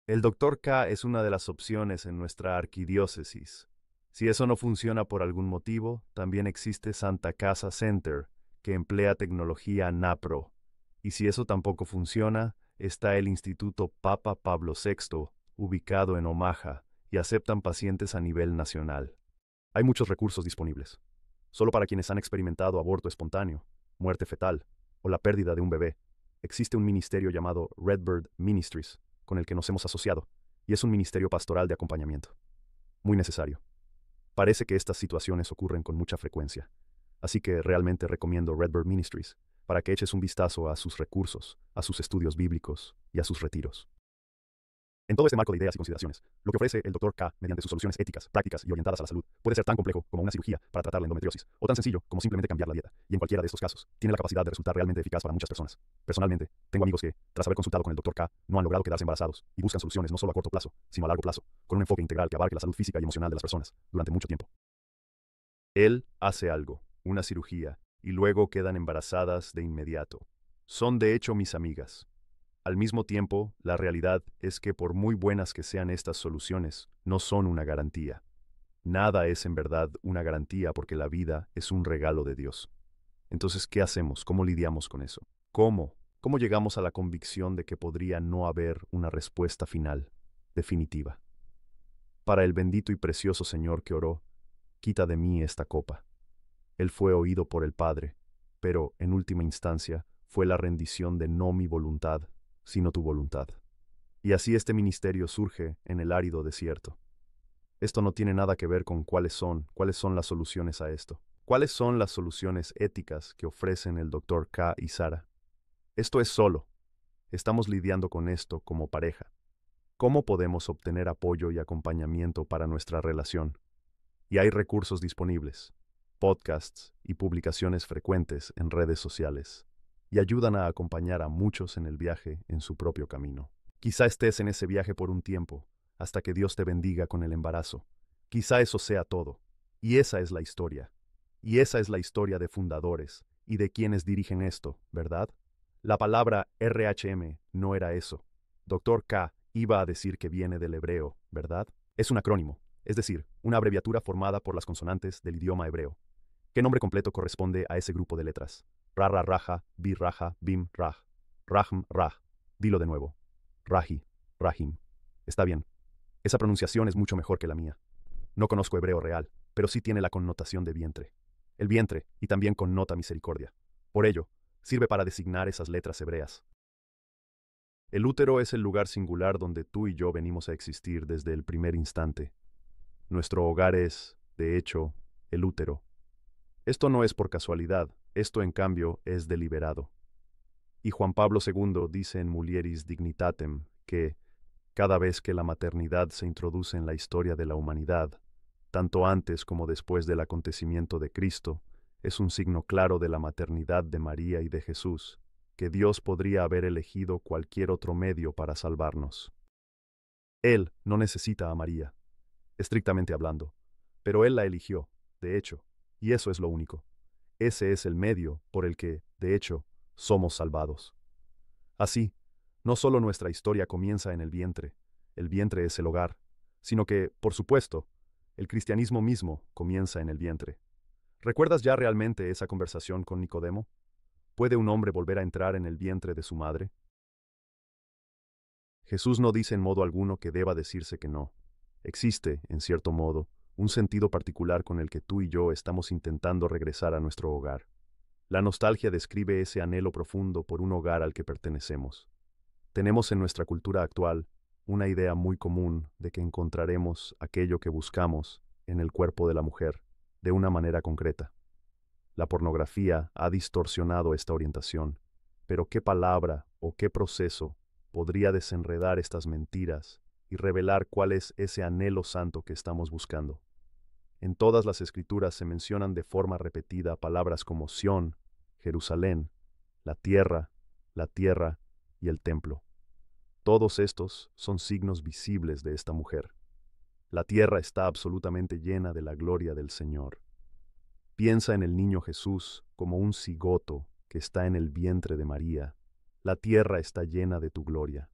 El Dr. K es una de las opciones en nuestra arquidiócesis. Si eso no funciona por algún motivo, también existe Santa Casa Center, que emplea tecnología NAPRO. Y si eso tampoco funciona, está el Instituto Papa Pablo VI, ubicado en Omaha, y aceptan pacientes a nivel nacional. Hay muchos recursos disponibles. Solo para quienes han experimentado aborto espontáneo, muerte fetal o la pérdida de un bebé, existe un ministerio llamado Redbird Ministries, con el que nos hemos asociado, y es un ministerio pastoral de acompañamiento. Muy necesario. Parece que estas situaciones ocurren con mucha frecuencia, así que realmente recomiendo Redbird Ministries para que eches un vistazo a sus recursos, a sus estudios bíblicos y a sus retiros. En todo este marco de ideas y consideraciones, lo que ofrece el Dr. K mediante sus soluciones éticas, prácticas y orientadas a la salud puede ser tan complejo como una cirugía para tratar la endometriosis, o tan sencillo como simplemente cambiar la dieta, y en cualquiera de estos casos, tiene la capacidad de resultar realmente eficaz para muchas personas. Personalmente, tengo amigos que, tras haber consultado con el Dr. K, no han logrado quedarse embarazados, y buscan soluciones no solo a corto plazo, sino a largo plazo, con un enfoque integral que abarque la salud física y emocional de las personas, durante mucho tiempo. Él hace algo, una cirugía, y luego quedan embarazadas de inmediato. Son de hecho mis amigas. Al mismo tiempo, la realidad es que por muy buenas que sean estas soluciones, no son una garantía. Nada es en verdad una garantía porque la vida es un regalo de Dios. Entonces, ¿qué hacemos? ¿Cómo lidiamos con eso? ¿Cómo? ¿Cómo llegamos a la convicción de que podría no haber una respuesta final, definitiva? Para el bendito y precioso Señor que oró, quita de mí esta copa. Él fue oído por el Padre, pero, en última instancia, fue la rendición de no mi voluntad, sino tu voluntad. Y así este ministerio surge en el árido desierto. Esto no tiene nada que ver con cuáles son las soluciones a esto. ¿Cuáles son las soluciones éticas que ofrecen el Dr. K y Sara? Esto es solo. Estamos lidiando con esto como pareja. ¿Cómo podemos obtener apoyo y acompañamiento para nuestra relación? Y hay recursos disponibles, podcasts y publicaciones frecuentes en redes sociales, y ayudan a acompañar a muchos en el viaje en su propio camino. Quizá estés en ese viaje por un tiempo, hasta que Dios te bendiga con el embarazo. Quizá eso sea todo. Y esa es la historia. Y esa es la historia de fundadores y de quienes dirigen esto, ¿verdad? La palabra RHM no era eso. Dr. K iba a decir que viene del hebreo, ¿verdad? Es un acrónimo, es decir, una abreviatura formada por las consonantes del idioma hebreo. ¿Qué nombre completo corresponde a ese grupo de letras? Ra, raja, bi, raja, bim, raj. Rahm, raj. Dilo de nuevo. Rahi, rahim. Está bien. Esa pronunciación es mucho mejor que la mía. No conozco hebreo real, pero sí tiene la connotación de vientre. El vientre, y también connota misericordia. Por ello, sirve para designar esas letras hebreas. El útero es el lugar singular donde tú y yo venimos a existir desde el primer instante. Nuestro hogar es, de hecho, el útero. Esto no es por casualidad, esto en cambio es deliberado. Y Juan Pablo II dice en Mulieris Dignitatem que, cada vez que la maternidad se introduce en la historia de la humanidad, tanto antes como después del acontecimiento de Cristo, es un signo claro de la maternidad de María y de Jesús, que Dios podría haber elegido cualquier otro medio para salvarnos. Él no necesita a María, estrictamente hablando, pero Él la eligió, de hecho, y eso es lo único. Ese es el medio por el que, de hecho, somos salvados. Así, no solo nuestra historia comienza en el vientre es el hogar, sino que, por supuesto, el cristianismo mismo comienza en el vientre. ¿Recuerdas ya realmente esa conversación con Nicodemo? ¿Puede un hombre volver a entrar en el vientre de su madre? Jesús no dice en modo alguno que deba decirse que no. Existe, en cierto modo, un sentido particular con el que tú y yo estamos intentando regresar a nuestro hogar. La nostalgia describe ese anhelo profundo por un hogar al que pertenecemos. Tenemos en nuestra cultura actual una idea muy común de que encontraremos aquello que buscamos en el cuerpo de la mujer, de una manera concreta. La pornografía ha distorsionado esta orientación, pero ¿qué palabra o qué proceso podría desenredar estas mentiras y revelar cuál es ese anhelo santo que estamos buscando? En todas las escrituras se mencionan de forma repetida palabras como Sión, Jerusalén, la tierra y el templo. Todos estos son signos visibles de esta mujer. La tierra está absolutamente llena de la gloria del Señor. Piensa en el niño Jesús como un cigoto que está en el vientre de María. La tierra está llena de tu gloria.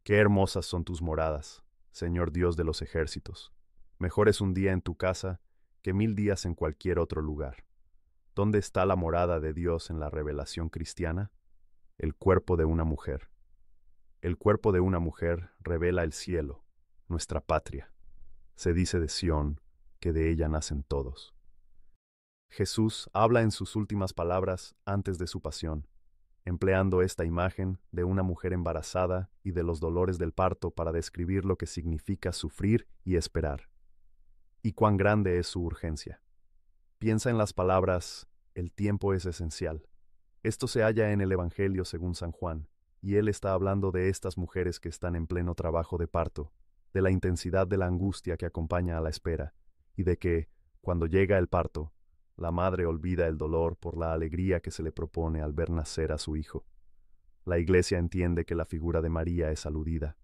Qué hermosas son tus moradas, Señor Dios de los ejércitos. Mejor es un día en tu casa que 1000 días en cualquier otro lugar. ¿Dónde está la morada de Dios en la revelación cristiana? El cuerpo de una mujer. El cuerpo de una mujer revela el cielo, nuestra patria. Se dice de Sión que de ella nacen todos. Jesús habla en sus últimas palabras antes de su pasión, empleando esta imagen de una mujer embarazada y de los dolores del parto para describir lo que significa sufrir y esperar. Y cuán grande es su urgencia. Piensa en las palabras, el tiempo es esencial. Esto se halla en el Evangelio según San Juan, y él está hablando de estas mujeres que están en pleno trabajo de parto, de la intensidad de la angustia que acompaña a la espera, y de que, cuando llega el parto, la madre olvida el dolor por la alegría que se le propone al ver nacer a su hijo. La Iglesia entiende que la figura de María es aludida.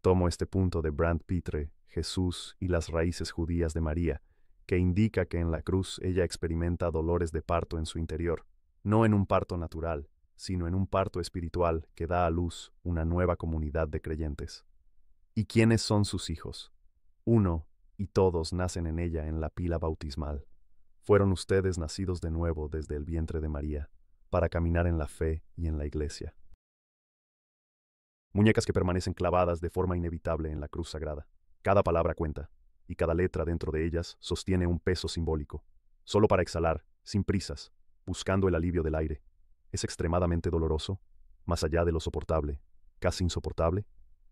Tomo este punto de Brand Pitre, Jesús y las raíces judías de María, que indica que en la cruz ella experimenta dolores de parto en su interior, no en un parto natural, sino en un parto espiritual que da a luz una nueva comunidad de creyentes. ¿Y quiénes son sus hijos? Uno, y todos nacen en ella en la pila bautismal. Fueron ustedes nacidos de nuevo desde el vientre de María, para caminar en la fe y en la Iglesia. Muñecas que permanecen clavadas de forma inevitable en la cruz sagrada. Cada palabra cuenta, y cada letra dentro de ellas sostiene un peso simbólico. Solo para exhalar, sin prisas, buscando el alivio del aire. Es extremadamente doloroso, más allá de lo soportable, casi insoportable.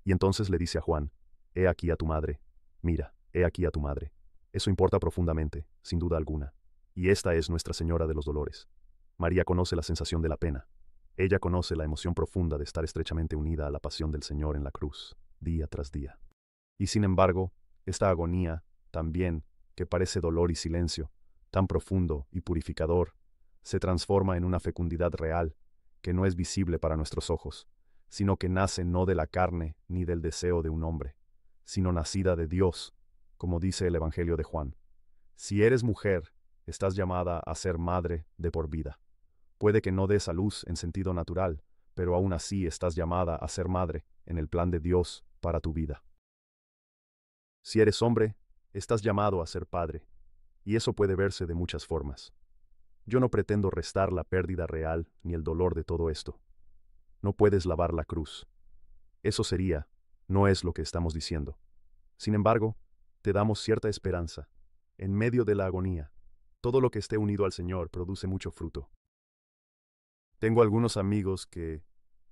Y entonces le dice a Juan, «He aquí a tu madre, mira, he aquí a tu madre». Eso importa profundamente, sin duda alguna. Y esta es Nuestra Señora de los Dolores. María conoce la sensación de la pena. Ella conoce la emoción profunda de estar estrechamente unida a la pasión del Señor en la cruz, día tras día. Y sin embargo, esta agonía, también, que parece dolor y silencio, tan profundo y purificador, se transforma en una fecundidad real, que no es visible para nuestros ojos, sino que nace no de la carne ni del deseo de un hombre, sino nacida de Dios, como dice el Evangelio de Juan. Si eres mujer, estás llamada a ser madre de por vida. Puede que no des a luz en sentido natural, pero aún así estás llamada a ser madre en el plan de Dios para tu vida. Si eres hombre, estás llamado a ser padre, y eso puede verse de muchas formas. Yo no pretendo restar la pérdida real ni el dolor de todo esto. No puedes lavar la cruz. Eso no es lo que estamos diciendo. Sin embargo, te damos cierta esperanza. En medio de la agonía, todo lo que esté unido al Señor produce mucho fruto. Tengo algunos amigos que,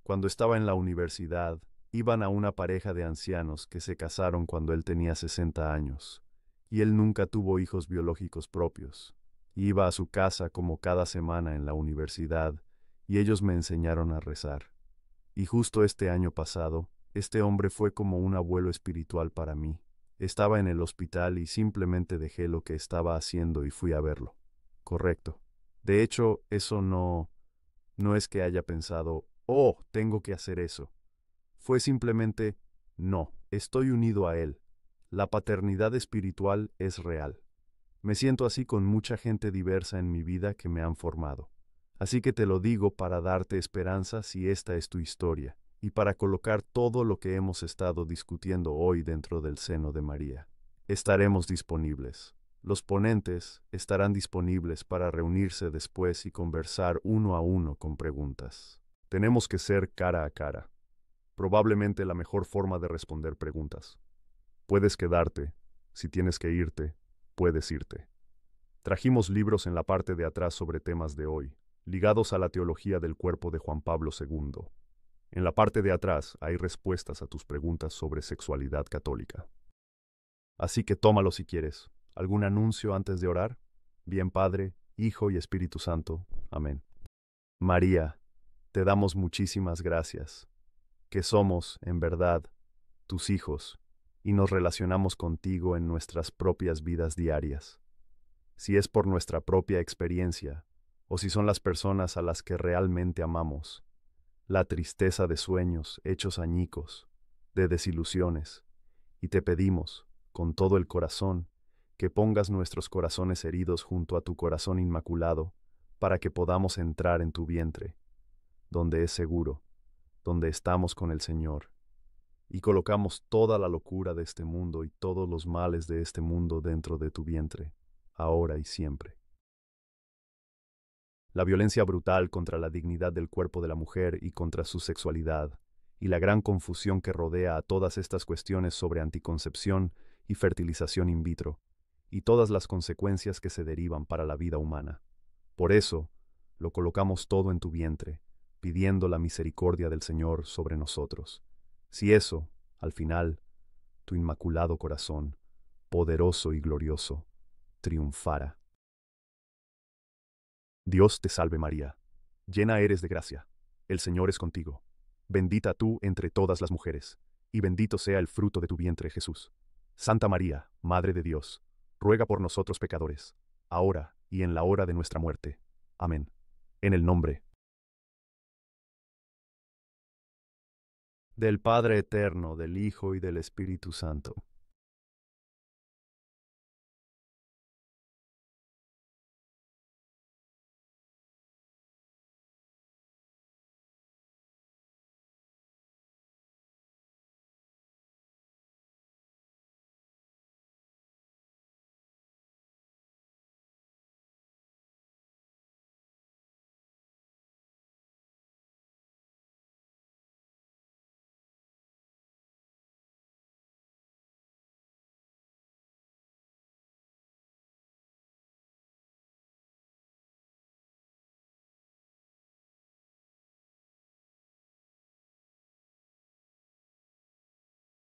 cuando estaba en la universidad, iban a una pareja de ancianos que se casaron cuando él tenía 60 años, y él nunca tuvo hijos biológicos propios. Iba a su casa como cada semana en la universidad, y ellos me enseñaron a rezar. Y justo este año pasado, este hombre fue como un abuelo espiritual para mí. Estaba en el hospital y simplemente dejé lo que estaba haciendo y fui a verlo. Correcto. De hecho, eso no es que haya pensado, oh, tengo que hacer eso. Fue simplemente, no, estoy unido a él. La paternidad espiritual es real. Me siento así con mucha gente diversa en mi vida que me han formado. Así que te lo digo para darte esperanza si esta es tu historia, y para colocar todo lo que hemos estado discutiendo hoy dentro del seno de María. Estaremos disponibles. Los ponentes estarán disponibles para reunirse después y conversar uno a uno con preguntas. Tenemos que ser cara a cara. Probablemente la mejor forma de responder preguntas. Puedes quedarte. Si tienes que irte, puedes irte. Trajimos libros en la parte de atrás sobre temas de hoy, ligados a la teología del cuerpo de Juan Pablo II. En la parte de atrás hay respuestas a tus preguntas sobre sexualidad católica. Así que tómalo si quieres. ¿Algún anuncio antes de orar? Bien, Padre, Hijo y Espíritu Santo. Amén. María, te damos muchísimas gracias, que somos, en verdad, tus hijos, y nos relacionamos contigo en nuestras propias vidas diarias. Si es por nuestra propia experiencia, o si son las personas a las que realmente amamos, la tristeza de sueños hechos añicos, de desilusiones, y te pedimos, con todo el corazón, que pongas nuestros corazones heridos junto a tu corazón inmaculado, para que podamos entrar en tu vientre, donde es seguro, donde estamos con el Señor, y colocamos toda la locura de este mundo y todos los males de este mundo dentro de tu vientre, ahora y siempre. La violencia brutal contra la dignidad del cuerpo de la mujer y contra su sexualidad, y la gran confusión que rodea a todas estas cuestiones sobre anticoncepción y fertilización in vitro, y todas las consecuencias que se derivan para la vida humana. Por eso, lo colocamos todo en tu vientre, pidiendo la misericordia del Señor sobre nosotros. Si eso, al final, tu inmaculado corazón, poderoso y glorioso, triunfara. Dios te salve María, llena eres de gracia, el Señor es contigo. Bendita tú entre todas las mujeres, y bendito sea el fruto de tu vientre Jesús. Santa María, Madre de Dios, ruega por nosotros pecadores, ahora y en la hora de nuestra muerte. Amén. En el nombre del Padre eterno, del Hijo y del Espíritu Santo.